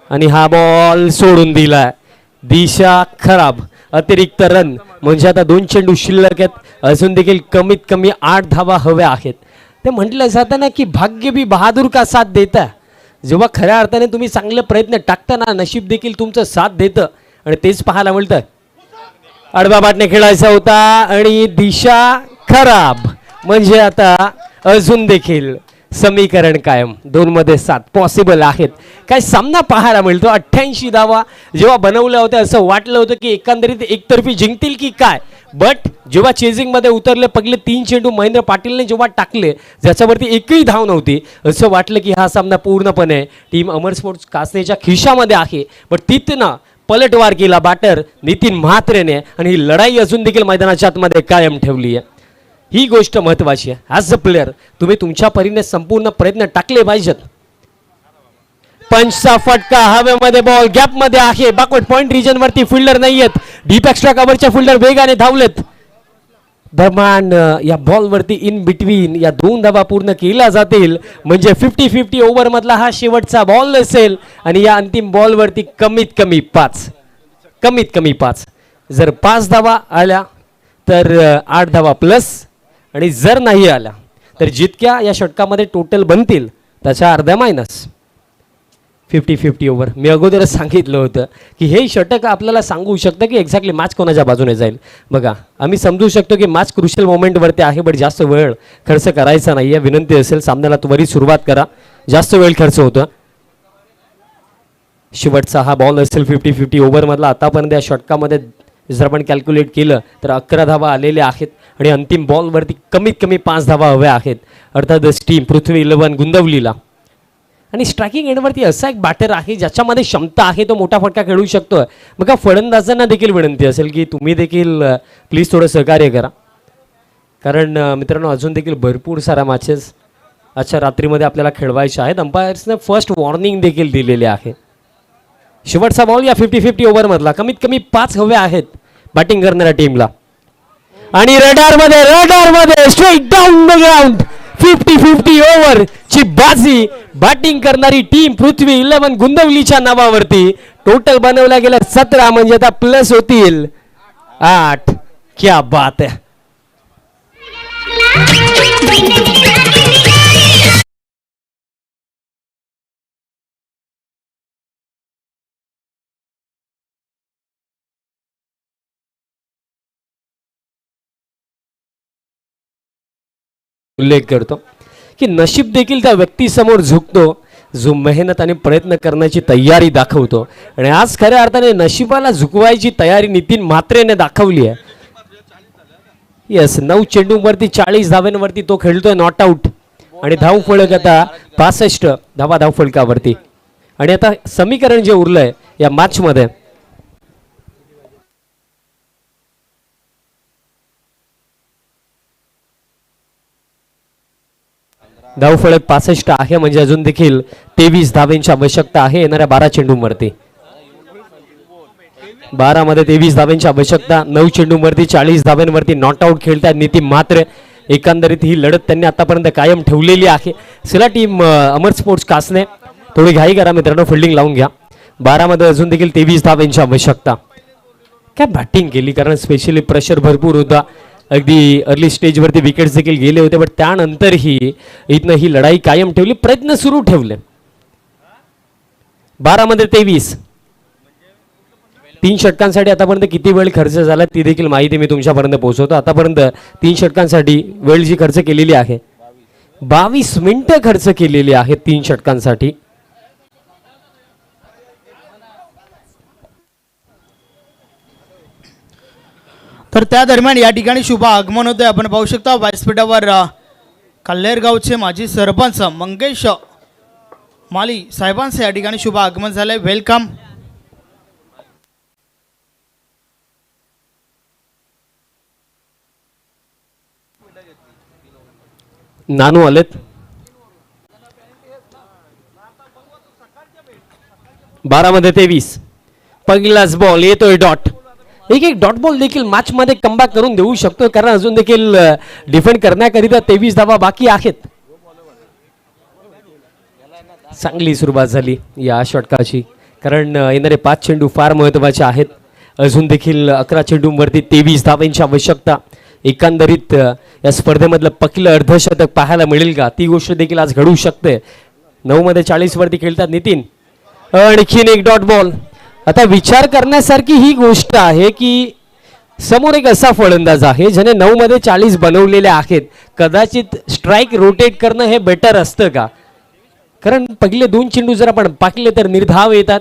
आणि हा बॉल सोडून दिला. दिशा खराब. अतिरिक्त रन म्हणजे आता 2 चेंडू शिल्लक आहेत. अजून देखील कमीत कमी 8 धावा हव्या आहेत. ते म्हटलं जातं ना की भाग्य भी बहादूर का साथ देता. जेव्हा खऱ्या अर्थाने तुम्ही चांगले प्रयत्न टाकता ना नशीब देखील तुमचं साथ देतं आणि तेच पाहायला मिळतं. आडव्या बॅटने खेळायचा होता आणि दिशा खराब. म्हणजे आता अजून देखील समीकरण कायम. 2 मध्ये 7 पॉसिबल आहेत. काय सामना पाहायला मिळतो. 88 धावा जेव्हा बनवल्या होत्या असं वाटलं होतं की एकंदरीत एकतर्फी जिंकतील की काय, बट जेव्हा चेजिंगमध्ये उतरले पहिले 3 चेंडू महेंद्र पाटीलने जेव्हा टाकले ज्याच्यावरती एकही धाव नव्हती असं वाटलं की हा सामना पूर्णपणे टीम अमर स्पोर्ट्स कासनेच्या खिशामध्ये आहे. बट तिथनं पलटवार केला बॅटर नितीन म्हात्रेने आणि ही लढाई अजून देखील मैदानाच्या आतमध्ये कायम ठेवली आहे. ही गोष्ट महत्वाची आहे. ॲज अ प्लेअर तुम्ही तुमच्या परीने संपूर्ण प्रयत्न टाकले पाहिजेत. पंचचा फटका हवेमध्ये, बॉल गॅपमध्ये आहे. बॅकवर्ड पॉइंट रिजन वरती फिल्डर नाहीयेत. डीप एक्स्ट्रा कव्हरच्या फिल्डर वेगाने धावलेत. दरम्यान या बॉलवरती इन बिटवीन या 2 धावा पूर्ण केल्या जातील म्हणजे 50-50 ओव्हर मधला हा शेवटचा बॉल असेल आणि या अंतिम बॉलवरती कमीत कमी 5 जर 5 धावा आल्या तर 8 धावा प्लस आणि जर नाही आल्या तर जितक्या या षटकामध्ये टोटल बनतील त्याच्या अर्ध्या मायनस. 50-50 ओव्हर मी अगोदरच सांगितलं होतं की हे षटक आपल्याला सांगू शकतं की एक्झॅक्टली मॅच कोणाच्या बाजूने जाईल. बघा आम्ही समजू शकतो की मॅच क्रुशियल मोमेंटवरती आहे बट जास्त वेळ खर्च करायचा नाही आहे. विनंती असेल सामन्याला त्वरित सुरुवात करा, जास्त वेळ खर्च होतं. शेवटचा हा बॉल असेल 50-50 ओव्हरमधला. आतापर्यंत या षटकामध्ये जर आपण कॅल्क्युलेट केलं तर 11 धावा आलेल्या आहेत आणि अंतिम बॉलवरती कमीत कमी 5 धावा हव्या आहेत. अर्थातच टीम पृथ्वी 11 गुंतवलीला. आणि स्ट्रायकिंग एंडवरती असा एक बॅटर आहे ज्याच्यामध्ये क्षमता आहे, तो मोठा फटका खेळू शकतो. मग फलंदाजांना देखील विनंती असेल की तुम्ही देखील प्लीज थोडं सहकार्य करा, कारण मित्रांनो अजून देखील भरपूर साऱ्या मॅचेस आजच्या रात्रीमध्ये आपल्याला खेळवायच्या आहेत. अंपायर्सने फर्स्ट वॉर्निंग देखील दिलेली आहे. शेवटचा बॉल या 50-50 ओव्हरमधला. कमीत कमी 5 हवे आहेत बॅटिंग करणाऱ्या टीमला. आणि रडारमध्ये straight down the ground 50-50 over ची बाजी बॅटिंग करणारी टीम पृथ्वी 11 गुंतवलीच्या नावावरती. टोटल बनवल्या गेल्या 17 म्हणजे आता प्लस होतील 8. क्या बात आहे. उल्लेख करतो की नशीब देखील त्या व्यक्तीसमोर झुकतो जो मेहनत आणि प्रयत्न करण्याची तयारी दाखवतो. आणि आज खऱ्या अर्थाने नशिबाला झुकवायची तयारी नितीन म्हात्रेने दाखवली आहे. येस 9 चेंडूंवरती 40 धावांवरती तो खेळतोय नॉट आउट आणि धाव फलक आता 65 धावा धाव फलकावरती. आणि आता समीकरण जे उरलंय या मॅच मध्ये धावफलक 65 आहे म्हणजे अजून देखील 23 धावांची आवश्यकता आहे येणाऱ्या 12 चेंडूंवरती. 12 मध्ये 23 धावांची आवश्यकता. 9 चेंडूंवरती 40 धावांवरती नॉट आउट खेळतात नितीन म्हात्रे. एकंदरीत ही लढत त्यांनी आतापर्यंत कायम ठेवलेली आहे. चला टीम अमर स्पोर्ट्स कासने थोडी घाई करा मित्रांनो, फिल्डिंग लावून घ्या. 12 मध्ये अजून देखील 23 धावांची आवश्यकता. काय बॅटिंग केली, कारण स्पेशली प्रेशर भरपूर होता. अगदी अर्ली स्टेजवरती विकेट्स देखील गेले होते बट त्यानंतरही इथनं ही लढाई कायम ठेवली, प्रयत्न सुरू ठेवले. 12 मध्ये 23. 3 षटकांसाठी आतापर्यंत किती वेळ खर्च झाला ती देखील माहिती मी तुमच्यापर्यंत पोहोचवतो. आतापर्यंत 3 षटकांसाठी वेळ जी खर्च केलेली आहे 22 मिनिटं खर्च केलेली आहे 3 षटकांसाठी. तर त्या दरम्यान या ठिकाणी शुभ आगमन होते. आपण पाहू शकता व्यासपीठावर कल्लेरगावचे माजी सरपंच मंगेश माली साहेबांचे या ठिकाणी शुभ आगमन झाले. वेलकम. नानू आलेत. 12 मध्ये 23. पहिलाच बॉल येतोय डॉट. एक डॉट बॉल देखील मॅच मध्ये कमबॅक करून देऊ शकतो, कारण अजून देखील डिफेंड करण्याकरिता 23 धावा बाकी आहेत. चांगली सुरुवात झाली या षटकाची, कारण येणारे 5 चेंडू फार महत्वाचे आहेत. अजून देखील 11 चेंडूंवरती 23 धावांची आवश्यकता. एकंदरीत या स्पर्धेमधलं पहिलं अर्धशतक पाहायला मिळेल का, ती गोष्ट देखील आज घडू शकते. 9 मध्ये 40 वरती खेळतात नितीन. आणखीन एक डॉट बॉल. आता विचार करण्यासारखी ही गोष्ट आहे की समोर एक असा फलंदाज आहे ज्याने 9 मध्ये 40 बनवलेले आहेत. कदाचित स्ट्राईक रोटेट करणं हे बेटर असतं का, कारण पहिले 2 चेंडू जर आपण पाकले तर निर्धाव येतात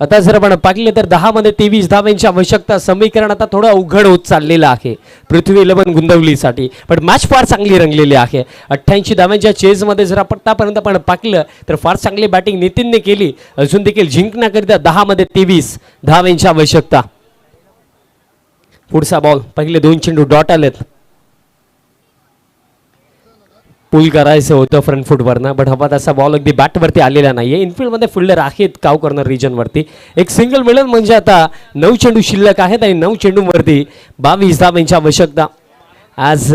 आता जर आपण पाहिले तर 10 मध्ये 23 धावांची आवश्यकता. समीकरण आता थोडं अवघड होत चाललेलं आहे पृथ्वी 11 गुंतवलीसाठी, पण मॅच फार चांगली रंगलेली आहे. 88 धावांच्या चेजमध्ये जर आपण आतापर्यंत आपण पाहिलं तर फार चांगली बॅटिंग नितीनने केली. अजून देखील जिंकण्याकरिता 10 मध्ये 23 धावांची आवश्यकता. पुढचा बॉल, पहिले 2 चेंडू डॉट आलेत. पुल करायचं होतं फ्रंट फुटवरनं, बट हवा तसा बॉल अगदी बॅटवरती आलेला नाहीये. इनफिल्डमध्ये फिल्डर आहेत काव कॉर्नर रिजनवरती. एक सिंगल मिळेल म्हणजे आता 9 चेंडू शिल्लक आहेत आणि 9 चेंडूवरती 22 धावांची आवश्यकता. आज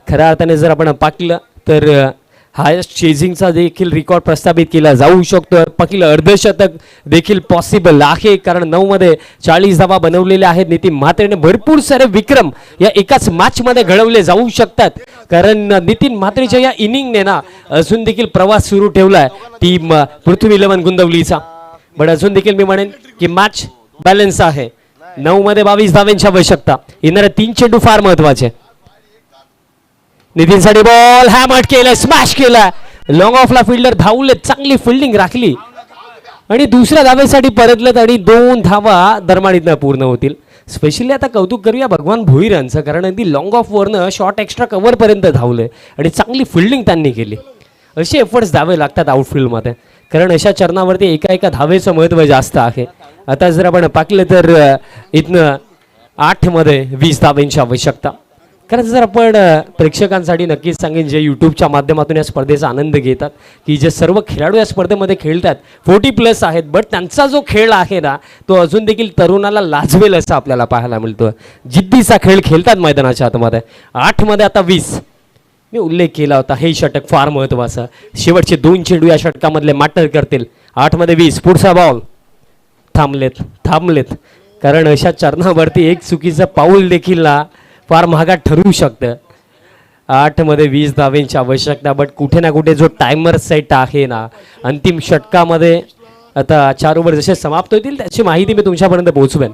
खऱ्या अर्थाने जर आपण पाहिलं तर हायेस्ट चेजिंगचा देखील रेकॉर्ड प्रस्थापित केला जाऊ शकतो. पहिलं अर्धशतक देखील पॉसिबल आहे, कारण 9 मध्ये 40 धावा बनवलेल्या आहेत. नितीन म्हात्रेने भरपूर सारे विक्रम या एकाच मॅचमध्ये घडवले जाऊ शकतात, कारण नितीन म्हात्रेच्या या इनिंगने ना अजून देखील प्रवास सुरू ठेवलाय टीम पृथ्वी 11 गुंतवलीचा. पण अजून देखील मी म्हणेन की मॅच बॅलन्स आहे. 9 मध्ये 22 धावांची आवश्यकता. येणारे 3 चेंडू फार महत्वाचे. नितीनसाठी बॉल हॅमर्ड केलं, स्मॅश केला. लॉंग ऑफला फिल्डर धावले, चांगली फिल्डिंग राखली आणि दुसऱ्या धावेसाठी परतलेत आणि 2 धावा दरम्यानीतनं पूर्ण होतील. स्पेशली आता कौतुक करूया भगवान भोईर यांचं, कारण अगदी लॉंग ऑफवरनं शॉर्ट एक्स्ट्रा कव्हरपर्यंत धावले आणि चांगली फिल्डिंग त्यांनी केली. असे एफर्ट्स द्यावे लागतात आउटफील्डमध्ये, कारण अशा चरणावरती एका धावेचं महत्त्व जास्त आहे. आता जर आपण पाहिलं तर इथनं 8 मध्ये 20 धावांची आवश्यकता. कारण जर आपण प्रेक्षकांसाठी नक्कीच सांगेन जे यूट्यूबच्या माध्यमातून या स्पर्धेचा आनंद घेतात, की जे सर्व खेळाडू या स्पर्धेमध्ये खेळतात 40+ आहेत, बट त्यांचा जो खेळ आहे ना तो अजून देखील तरुणाला लाजवेल असं आपल्याला पाहायला मिळतं. जिद्दीचा खेळ खेळतात मैदानाच्या आतमध्ये. 8 मध्ये आता 20 मी उल्लेख केला होता. हे षटक फार महत्त्वाचं. शेवटचे 2 चेंडू या षटकामधले मॅटर करतील. 8 मध्ये 20. पुढचा बॉल. थांबलेत कारण अशा चरणावरती एक चुकीचं पाऊल देखील ना फार महागात ठरवू शकतं. 8 मध्ये 20 धावांची आवश्यकता, बट कुठे ना कुठे जो टायमर सेट आहे ना अंतिम षटकामध्ये आता 4 ओव्हर जसे समाप्त होतील त्याची माहिती मी तुमच्यापर्यंत पोहोचवेन.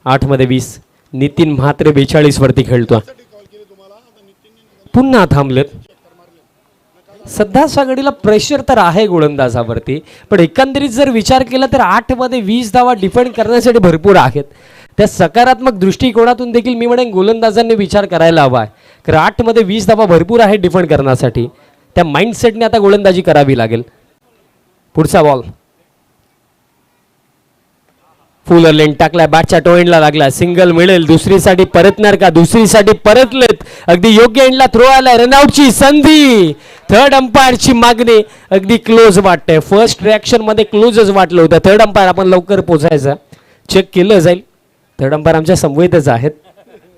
8 मध्ये 20. नितीन म्हात्रे 42 वरती खेळतो. पुन्हा थांबलेत. सध्याच्या घडीला प्रेशर तर आहे गोलंदाजावरती, पण एकंदरीत जर विचार केला तर 8 मध्ये 20 धावा डिफेंड करण्यासाठी भरपूर आहेत. त्या सकारात्मक दृष्टिकोनातून देखील मी म्हणेन गोलंदाजांनी विचार करायला हवा आहे, कारण 8 मध्ये 20 धावा भरपूर आहे डिफेंड करण्यासाठी. त्या माइंडसेटने आता गोलंदाजी करावी लागेल. पुढचा बॉल. फुल लेन टाकला, बॅटच्या टोएंडला लागला. सिंगल मिळेल. दुसरीसाठी परतणार का? दुसरीसाठी परतलेत. अगदी योग्य एंडला थ्रो आलाय. रनआउटची संधी. थर्ड अंपायरची मागणी अगदी क्लोज वाटते. फर्स्ट रिॲक्शन मध्ये क्लोजच वाटलं होतं. थर्ड अंपायर आपण लवकर पोहोचायचं चेक केलं जाईल. थर्ड अंपायर आमच्या समवेतच आहेत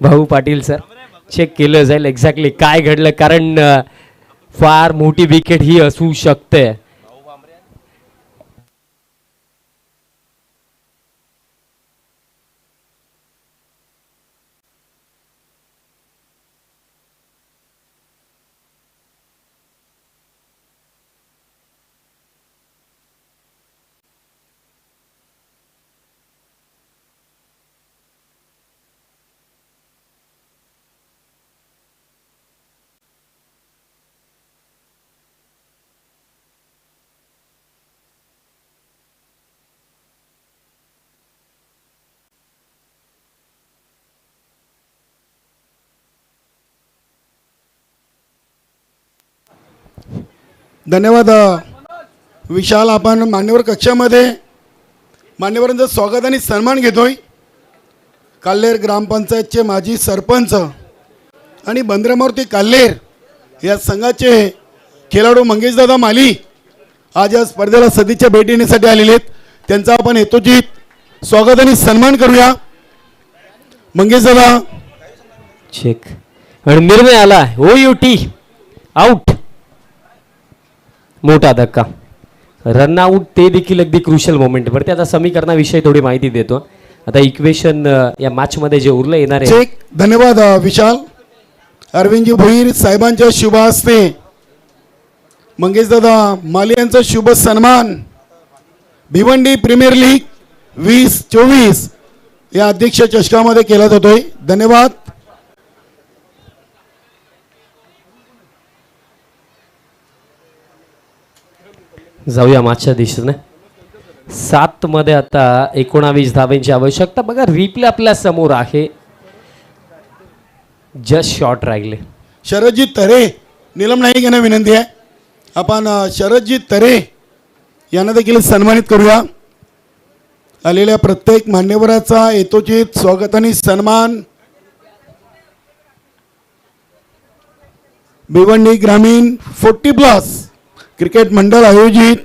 भाऊ पाटील सर. चेक केलं जाईल एक्झॅक्टली काय घडलं, कारण फार मोठी विकेट ही असू शकते. धन्यवाद विशाल. आपण मान्यवर कक्षामध्ये मान्यवरांचं स्वागत आणि सन्मान घेतोय. काल्हेर ग्रामपंचायतचे माजी सरपंच आणि बंद्रमारुती काल्हेर या संघाचे खेळाडू मंगेशदादा माली आज या स्पर्धेला सदिच्छा भेट देण्यासाठी आलेले आहेत. त्यांचा आपण हेतुचित स्वागत आणि सन्मान करूया. मंगेशदादा. चेक आणि निर्णय आला. OUT out. मोठा धक्का. रन आउट ते देखील अगदी क्रुशल मोमेंट. बरं, ते आता समीकरणाविषयी थोडी माहिती देतो. आता इक्वेशन या मॅच मध्ये जे उरलं येणार आहे. चेक. धन्यवाद विशाल. अरविंदजी भोईर साहेबांच्या शुभ हस्ते मंगेशदादा माली यांचा शुभ सन्मान भिवंडी प्रीमियर लीग 2024 या अध्यक्ष चषकामध्ये केला जातोय. धन्यवाद. जाऊया मागच्या दिशेने. 7 मध्ये आता 19 धावांची आवश्यकता. बघा रिप्ले आपल्या समोर आहे. जस्ट शॉट राहिले. शरदजी तरे, नीलम नाईक यांना विनंती आहे आपण शरदजी तरे यांना देखील सन्मानित करूया. आलेल्या प्रत्येक मान्यवराचा यथोचित स्वागत आणि सन्मान. भिवंडी ग्रामीण 40+ क्रिकेट मंडळ आयोजित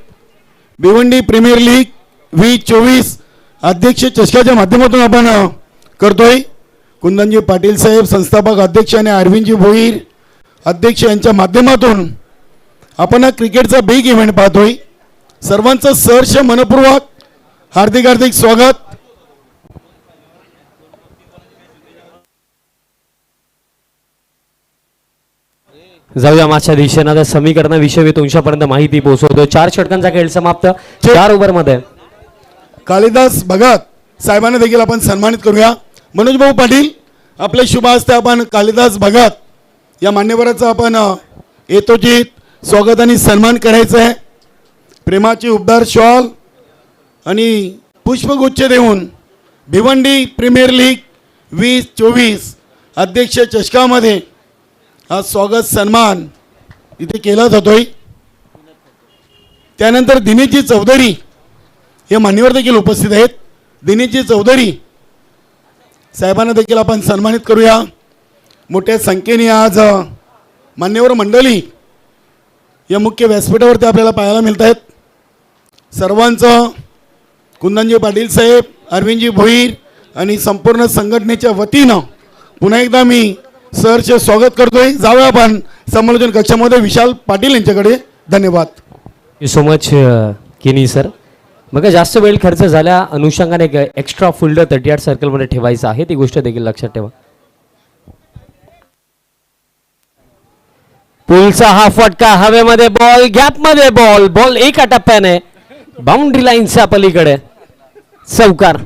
भिवंडी प्रीमियर लीग 2024 अध्यक्ष चषकाच्या माध्यमातून आपण करतोय. कुंदनजी पाटील साहेब संस्थापक अध्यक्ष आणि अरविंदजी भोईर अध्यक्ष यांच्या माध्यमातून आपण हा क्रिकेटचा बिग इव्हेंट पाहतोय. सर्वांचं सहर्ष मनपूर्वक हार्दिक हार्दिक स्वागत. जाऊया मागच्या दिशेनं. आता समीकरणाविषयी तुमच्यापर्यंत माहिती पोहोचवतो. 4 षटकांचा खेळ समाप्त 4 ओव्हरमध्ये. कालिदास भगत साहेबांना देखील आपण सन्मानित करूया. मनोज भाऊ पाटील आपल्या शुभ हस्ते आपण कालिदास भगत या मान्यवराचा आपण यथोचित स्वागत आणि सन्मान करायचं आहे. प्रेमाची उबदार शॉल आणि पुष्पगुच्छ देऊन भिवंडी प्रीमियर लीग 2024 अध्यक्ष चषकामध्ये हा स्वागत सन्मान इथे केला जातोय. त्यानंतर दिनेशजी चौधरी हे मान्यवर देखील उपस्थित आहेत. दिनेशजी चौधरी साहेबांना देखील आपण सन्मानित करूया. मोठ्या संख्येने आज मान्यवर मंडळी या मुख्य व्यासपीठावरती आपल्याला पाहायला मिळत आहेत. सर्वांचं कुंदनजी पाटील साहेब, अरविंदजी भोईर आणि संपूर्ण संघटनेच्या वतीनं पुन्हा एकदा मी सहर्ष स्वागत करतोय. जाऊया आपण समालोचन कक्षामध्ये विशाल पाटील यांच्याकडे. धन्यवाद. थँक्यू सो मच किनी सर. मग जास्त वेळ खर्च झाल्या अनुषंगाने एक एक्स्ट्रा फुल्डर 38 सर्कलमध्ये ठेवायचं आहे. ती गोष्ट देखील लक्षात ठेवा. पुलचा हा फटका हवेमध्ये बॉल गॅपमध्ये बॉल बॉल एका टप्प्याने बाउंड्री लाईनच्या पलीकडे चौकार.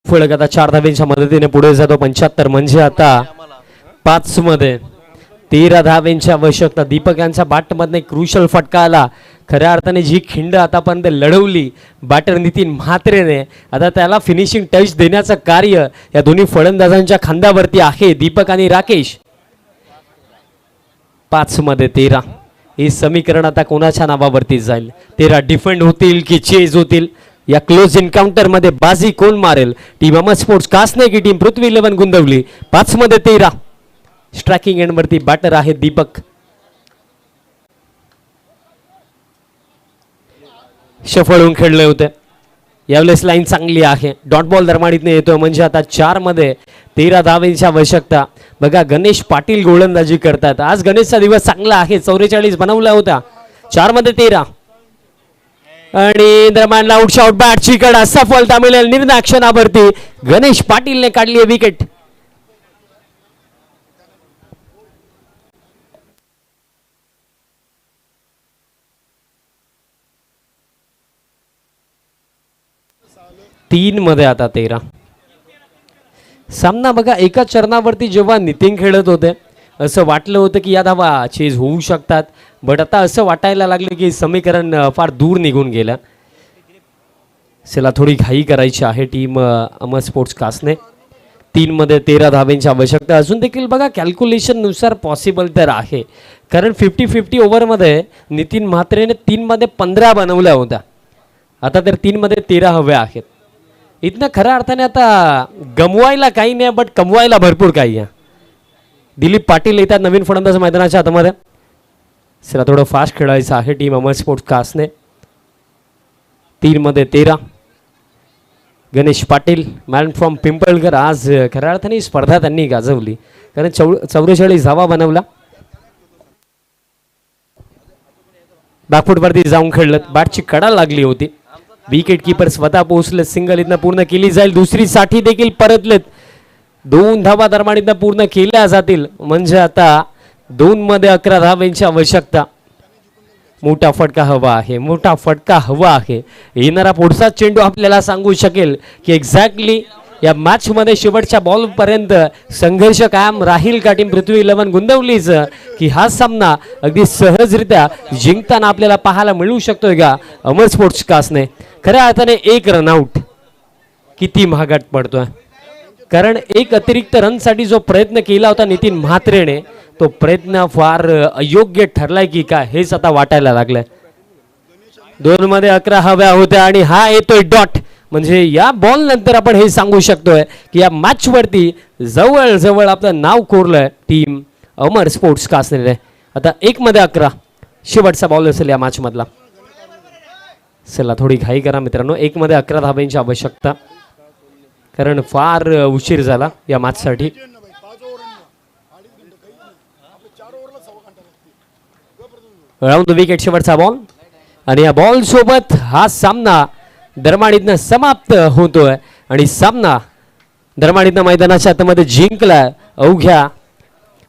फलक आता 4 धावेंच्या मदतीने पुढे जातो. 75 म्हणजे आता 5 मध्ये 13 धावेंची आवश्यकता. दीपक यांच्या बॅटमधने क्रुशल फटका आला. खऱ्या अर्थाने जी खिंड आतापर्यंत लढवली बॅटर नितीन म्हात्रेने, आता त्याला फिनिशिंग टच देण्याचं कार्य या दोन्ही फलंदाजांच्या खांद्यावरती आहे. दीपक आणि राकेश. 5 मध्ये 13 हे समीकरण आता कोणाच्या नावावरती जाईल? 13 डिफेंड होतील की चेज होतील? या क्लोज एन्काउंटर मध्ये बाजी कोण मारेल? टीम अमर स्पोर्ट्स कासने की टीम पृथ्वी 11 गुंदवली. 5 मध्ये 13 स्ट्रायकिंग एंड वरती बॅटर आहे दीपक. शफल होऊन खेळले होते. यावेळेस लाईन चांगली आहे. डॉट बॉल दरमाडीतने येतोय म्हणजे आता 4 मध्ये 13 धावेंची आवश्यकता. बघा गणेश पाटील गोलंदाजी करतात. आज गणेशचा दिवस चांगला आहे. 44 बनवला होता. 4 मध्ये 13 आणि दरम्यान आउट शॉट बॅटची कडा सफलता मिळेल. निर्णय क्षणावरती गणेश पाटीलने काढली आहे विकेट. तीन मध्ये आता 13 सामना. बघा एका चरणावरती जेव्हा नितीन खेळत होते असं वाटलं होतं की या धावा चेज होऊ शकतात, बट आता असं वाटायला लागलं की समीकरण फार दूर निघून गेलं. चला थोडी घाई करायची आहे टीम अमर स्पोर्ट्स कासने. 3 मध्ये 13 धावेंची आवश्यकता. अजून देखील बघा कॅल्क्युलेशन नुसार पॉसिबल तर आहे, कारण 50-50 ओव्हरमध्ये नितीन म्हात्रेने 3 मध्ये 15 बनवल्या होत्या. आता तर 3 मध्ये 13 हव्या आहेत. इथनं खऱ्या अर्थाने आता गमवायला काही नाही, बट कमवायला भरपूर काही आहे. दिलीप पाटील येतात नवीन फलंदाज मैदानाच्या आतमध्ये. चला थोडं फास्ट खेळायचं आहे टीम अमर स्पोर्ट्स कासने. 3 मध्ये 13 गणेश पाटील मॅन फ्रॉम पिंपळकर. आज खऱ्या अर्थाने स्पर्धा त्यांनी गाजवली, कारण 44 धावा बनवला. बॅकफुटवरती जाऊन खेळलं. बॅटची कडा लागली होती. विकेट किपर स्वतः पोहोचले. सिंगल इथनं पूर्ण केली जाईल. दुसरी साठी देखील परतलेत. 2 धावा दरम्यान इथनं पूर्ण केल्या जातील म्हणजे आता 2 मध्ये 11 धावेंची आवश्यकता. मोठा फटका हवा आहे, मोठा फटका हवा आहे. येणारा पुढचा चेंडू आपल्याला सांगू शकेल की एक्झॅक्टली या मॅचमध्ये शेवटच्या बॉलपर्यंत संघर्ष कायम राहील का टीम पृथ्वी 11 गोंदवलीच, की हा सामना अगदी सहजरित्या जिंकताना आपल्याला पाहायला मिळू शकतोय का अमर स्पोर्ट्स कासने. खऱ्या अर्थाने एक रनआउट किती महागात पडतोय, कारण एक अतिरिक्त रनसाठी जो प्रयत्न केला होता नितीन म्हात्रेने तो प्रयत्न फार अयोग्य ठरलाय की काय हेच आता वाटायला लागलंय. 2 मध्ये 11 हव्या होत्या आणि हा येतोय डॉट. म्हणजे या बॉल नंतर आपण हे सांगू शकतोय की या मॅच वरती जवळ आपलं नाव कोरलंय टीम अमर स्पोर्ट्स कासने. आता 1 मध्ये 11 शेवटचा बॉल असेल या मॅच मधला. चला थोडी घाई करा मित्रांनो, 1 मध्ये 11 धाब्यांची आवश्यकता, कारण फार उशीर झाला या मॅचसाठी. राऊंड द विकेट शेवटचा बॉल आणि या बॉल सोबत हा सामना दरमाडीतनं समाप्त होतोय आणि सामना दरमाडीतनं मैदानाच्या आतमध्ये जिंकला. अवघ्या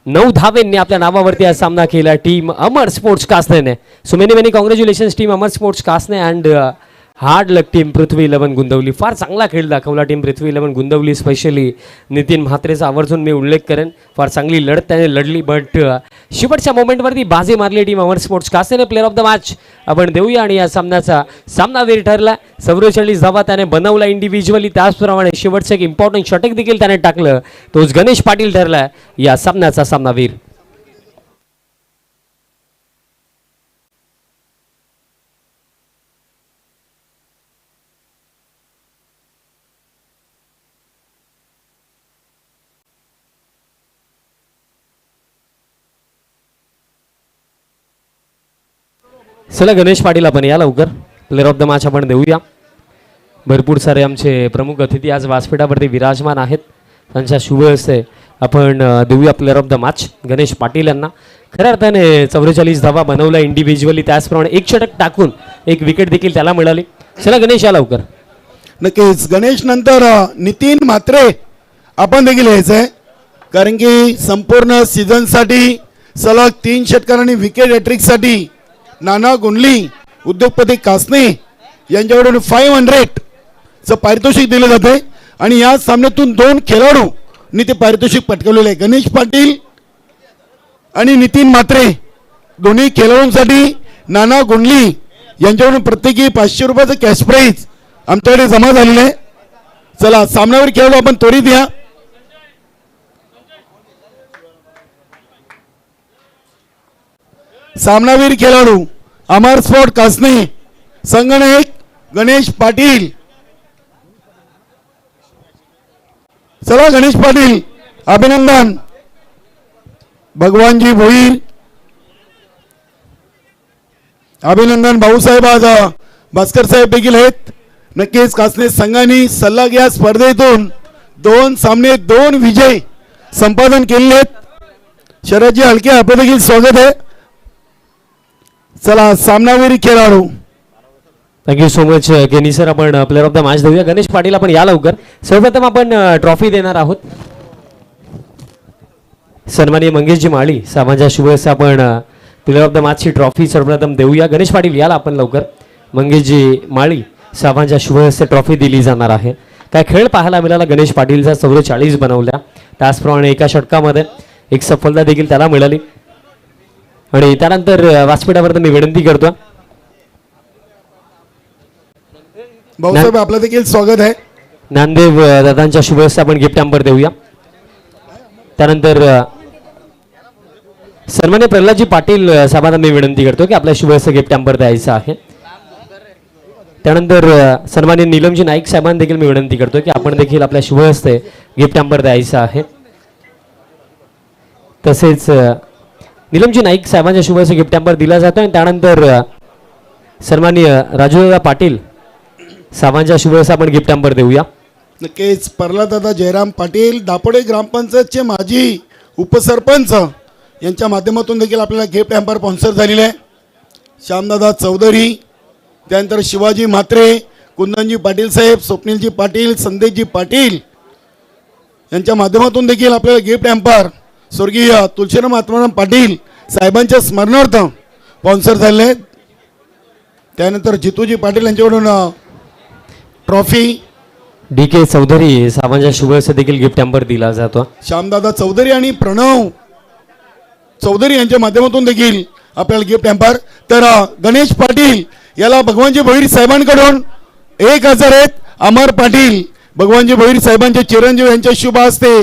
9 धावेंनी आपल्या नावावरती हा सामना केला team Amar sports Kasne. So many congratulations team Amar sports Kasne and hard luck team Prithvi 11 Gondavali. फार चांगला खेळ दाखवला टीम पृथ्वी 11 गोंदवली. स्पेशली नितीन म्हात्रेचा आवर्जून मी उल्लेख करेन, फार चांगली लढत त्याने लढली. बट शेवटच्या मोमेंटवरती बाजी मारली team Amar sports Kasne. Player of the match आपण देऊया आणि या सामन्याचा सामनावीर ठरला. 44 धावा त्याने बनवला इंडिव्हिज्युअली. त्याचप्रमाणे शेवटचं एक इम्पॉर्टंट षटक देखील त्याने टाकलं. तोच गणेश पाटील ठरला या सामन्याचा सामनावीर. चला गणेश पाटील आपण या लवकर. प्लेअर ऑफ द मॅच आपण देऊया. भरपूर सारे आमचे प्रमुख अतिथी आज व्यासपीठावरती विराजमान आहेत. त्यांच्या शुभ हस्ते आपण देऊया player of the match Ganesh Patil यांना. खऱ्या अर्थाने 44 धावा बनवला इंडिव्हिज्युअली, त्याचप्रमाणे एक षटक टाकून एक विकेट देखील त्याला मिळाली. चला गणेश या लवकर. नक्कीच गणेश नंतर नितीन म्हात्रे आपण देखील यायचंय, कारण की संपूर्ण सीझनसाठी सलग 3 षटकारांनी विकेट हॅट्रिकसाठी नाना गुंडली उद्योगपती कासने यांच्याकडून 500चं पारितोषिक दिलं जाते आणि या सामन्यातून 2 खेळाडूंनी ते पारितोषिक पटकावलेलं आहे. गणेश पाटील आणि नितीन म्हात्रे दोन्ही खेळाडूंसाठी नाना गुंडली यांच्याकडून प्रत्येकी 500 रुपयाचं कॅश प्राईज आमच्याकडे जमा झालेलं आहे. चला सामन्यावर खेळाडू आपण त्वरित या. सामनावीर खेळाडू अमर स्पोर्ट कासने संगणक गणेश पाटील. चला गणेश पाटील अभिनंदन. भगवानजी भोईर अभिनंदन. भाऊसाहेब आज भास्कर साहेब देखील आहेत. नक्कीच कासने संघाने सल्लाग या स्पर्धेतून 2 सामने 2 विजय संपादन केलेले आहेत. शरदजी हलके आपलं देखील स्वागत आहे. चला सामनावीर खेळाडू. थँक्यू सो मच केनी सर. आपण प्लेअर ऑफ द मॅच देऊया. गणेश पाटील आपण या लवकर. सर्वप्रथम आपण ट्रॉफी देणार आहोत. सन्माननीय मंगेशजी माळी साहेबांच्या शुभ हस्ते आपण प्लेअर ऑफ द मॅचची ट्रॉफी सर्वप्रथम देऊया. गणेश पाटील याला आपण लवकर. मंगेशजी माळी साहेबांच्या शुभ हस्ते ट्रॉफी दिली जाणार आहे. काय खेळ पाहायला मिळाला गणेश पाटीलचा. 44 बनवल्या, त्याचप्रमाणे एका षटकामध्ये एक सफलता देखील त्याला मिळाली. आणि त्यानंतर व्यासपीठावर मी विनंती करतो, भाऊसाहेब आपलं देखील स्वागत आहे. ज्ञानदेव दादांच्या शुभ हस्ते आपण गिफ्ट हॅम्पर देऊया. त्यानंतर सन्मान्य प्रल्हादजी पाटील साहेबांना मी विनंती करतो की आपल्या शुभ हस्ते गिफ्ट हॅम्पर द्यायचं आहे. त्यानंतर सन्मान्य नीलमजी नाईक साहेबांना देखील मी विनंती करतो की आपण देखील आपल्या शुभ हस्ते गिफ्ट हॅम्पर द्यायचं आहे. तसेच नीलमजी नाईक साहेबांच्या शुभ हस्ते गिफ्ट हॅम्पर दिला जातो. आणि त्यानंतर सन्माननीय राजूदादा पाटील साहेबांच्या शुभ हस्ते आपण गिफ्ट हॅम्पर देऊया. नक्कीच प्रल्हाददादा जयराम पाटील दापोडे ग्रामपंचायतचे माजी उपसरपंच यांच्या माध्यमातून देखील आपल्याला गिफ्ट हॅम्पर स्पॉन्सर झालेले आहे. श्यामदादा चौधरी, त्यानंतर शिवाजी म्हात्रे, कुंदनजी पाटील साहेब, स्वप्नीलजी पाटील, संदेशजी पाटील यांच्या माध्यमातून देखील आपल्याला गिफ्ट हॅम्पर स्वर्गीय तुलसीराम आत्माराम पाटील साहेबांच्या स्मरणार्थ स्पॉन्सर झालेले आहेत. त्यानंतर जितूजी पाटील यांच्याकडून ट्रॉफी, डी के चौधरी सामांच्या शुभ हस्ते देखील गिफ्ट हॅम्पर दिला जातो. श्यामदादा चौधरी आणि प्रणव चौधरी यांच्या माध्यमातून देखील आपल्याला गिफ्ट हॅम्पर. तर गणेश पाटील याला भगवानजी भोईर साहेबांकडून 1000 आहेत. अमर पाटील भगवानजी भोईर साहेबांचे चिरंजीव यांच्या शुभ हस्ते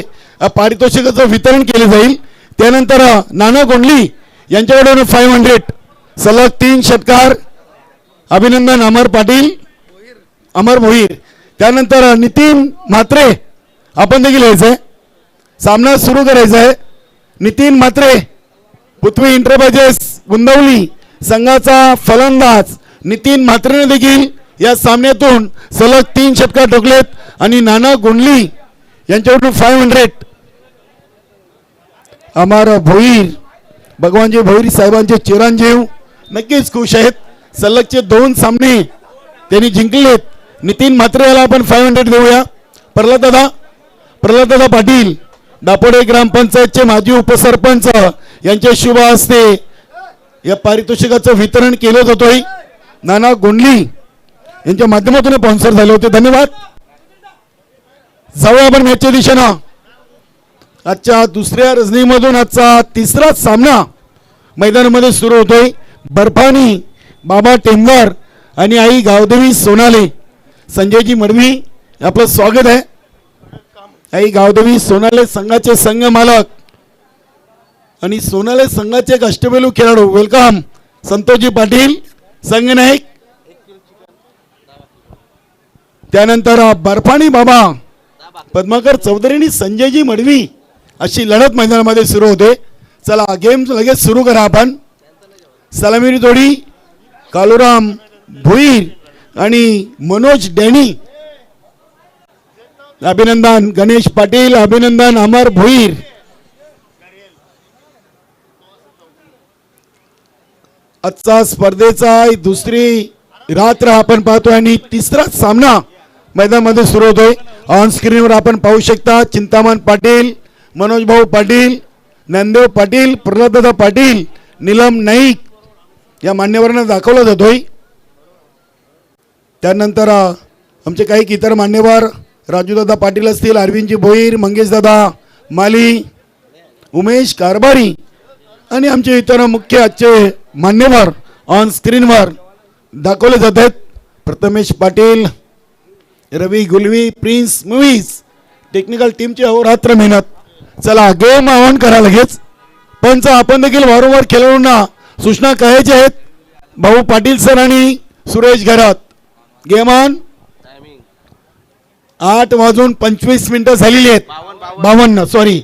पारितोषिकाचं वितरण केले जाईल. त्यानंतर नाना गोंडली यांच्याकडून 500 सलग 3 षटकार. अभिनंदन अमर पाटील, अमर भोईर. त्यानंतर नितीन म्हात्रे आपण देखील यायचं आहे, सामना सुरू करायचा आहे. नितीन म्हात्रे पृथ्वी इंटरप्राइजेस गुंदवली संघाचा फलंदाज नितीन म्हात्रेने देखील या सामन्यातून सलग 3 षटकार ठोकलेत. आणि नाना गोंडली यांच्याकडून 500. अमर भोईर भगवानजी भोईर साहेबांचे चिरंजीव नक्कीच खुश आहेत. सलगचे 2 सामने त्यांनी जिंकलेत. नितीन म्हात्रे याला आपण 500 देऊया. प्रल्हाददादा पाटील दापोडे ग्रामपंचायतचे माजी उपसरपंच यांच्या शुभ हस्ते या पारितोषिकाचं वितरण केलं जातोय. नाना गोंडली यांच्या माध्यमातून स्पॉन्सर झाले होते. धन्यवाद. जाऊया आपण मॅचच्या दिशेनं. आजच्या दुसऱ्या रजनीमधून आजचा तिसरा सामना मैदानामध्ये सुरू होतोय. बर्फानी बाबा टेंबर आणि आई गावदेवी सोनाले. संजयजी मडवी आपलं स्वागत आहे. आई गावदेवी सोनाले संघाचे संघ मालक आणि सोनाले संघाचे एक अष्टपैलू खेळाडू. वेलकम संतोषजी पाटील संघनायक. त्यानंतर बर्फानी बाबा पद्माकर चौधरी आणि संजयजी मडवी अशी लढत मैदानामध्ये सुरू होते. चला गेम लगेच सुरू करा आपण. सलामीरी जोडी कालुराम भुईर आणि मनोज डॅनी. अभिनंदन गणेश पाटील, अभिनंदन अमर भुईर. आजचा स्पर्धेचा दुसरी रात्र आपण पाहतोय आणि तिसरा सामना मैदानामध्ये सुरू होतोय. ऑन स्क्रीनवर आपण पाहू शकता चिंतामण पाटील, मनोज भाऊ पाटील, नंदेव पाटील, प्रल्हाददादा पाटील, नीलम नाईक या मान्यवरांना दाखवला जातोय. त्यानंतर आमचे काही इतर मान्यवर राजूदादा पाटील असतील, अरविंदजी भोईर, मंगेशदादा माली, उमेश कारभारी आणि आमचे इतर मुख्य आजचे मान्यवर ऑन स्क्रीनवर दाखवले जात आहेत. प्रथमेश पाटील, रवी गुलवी, प्रिन्स मूवीज टेक्निकल टीमची अहोरात्र मेहनत. चला गेम ऑन करा लगेच. पंच आपण देखील वारंवार खेळाडूंना सूचना करायच्या आहेत. भाऊ पाटील सर आणि सुरेश घरात. Game on. 8:25 झालेली आहेत. 52 सॉरी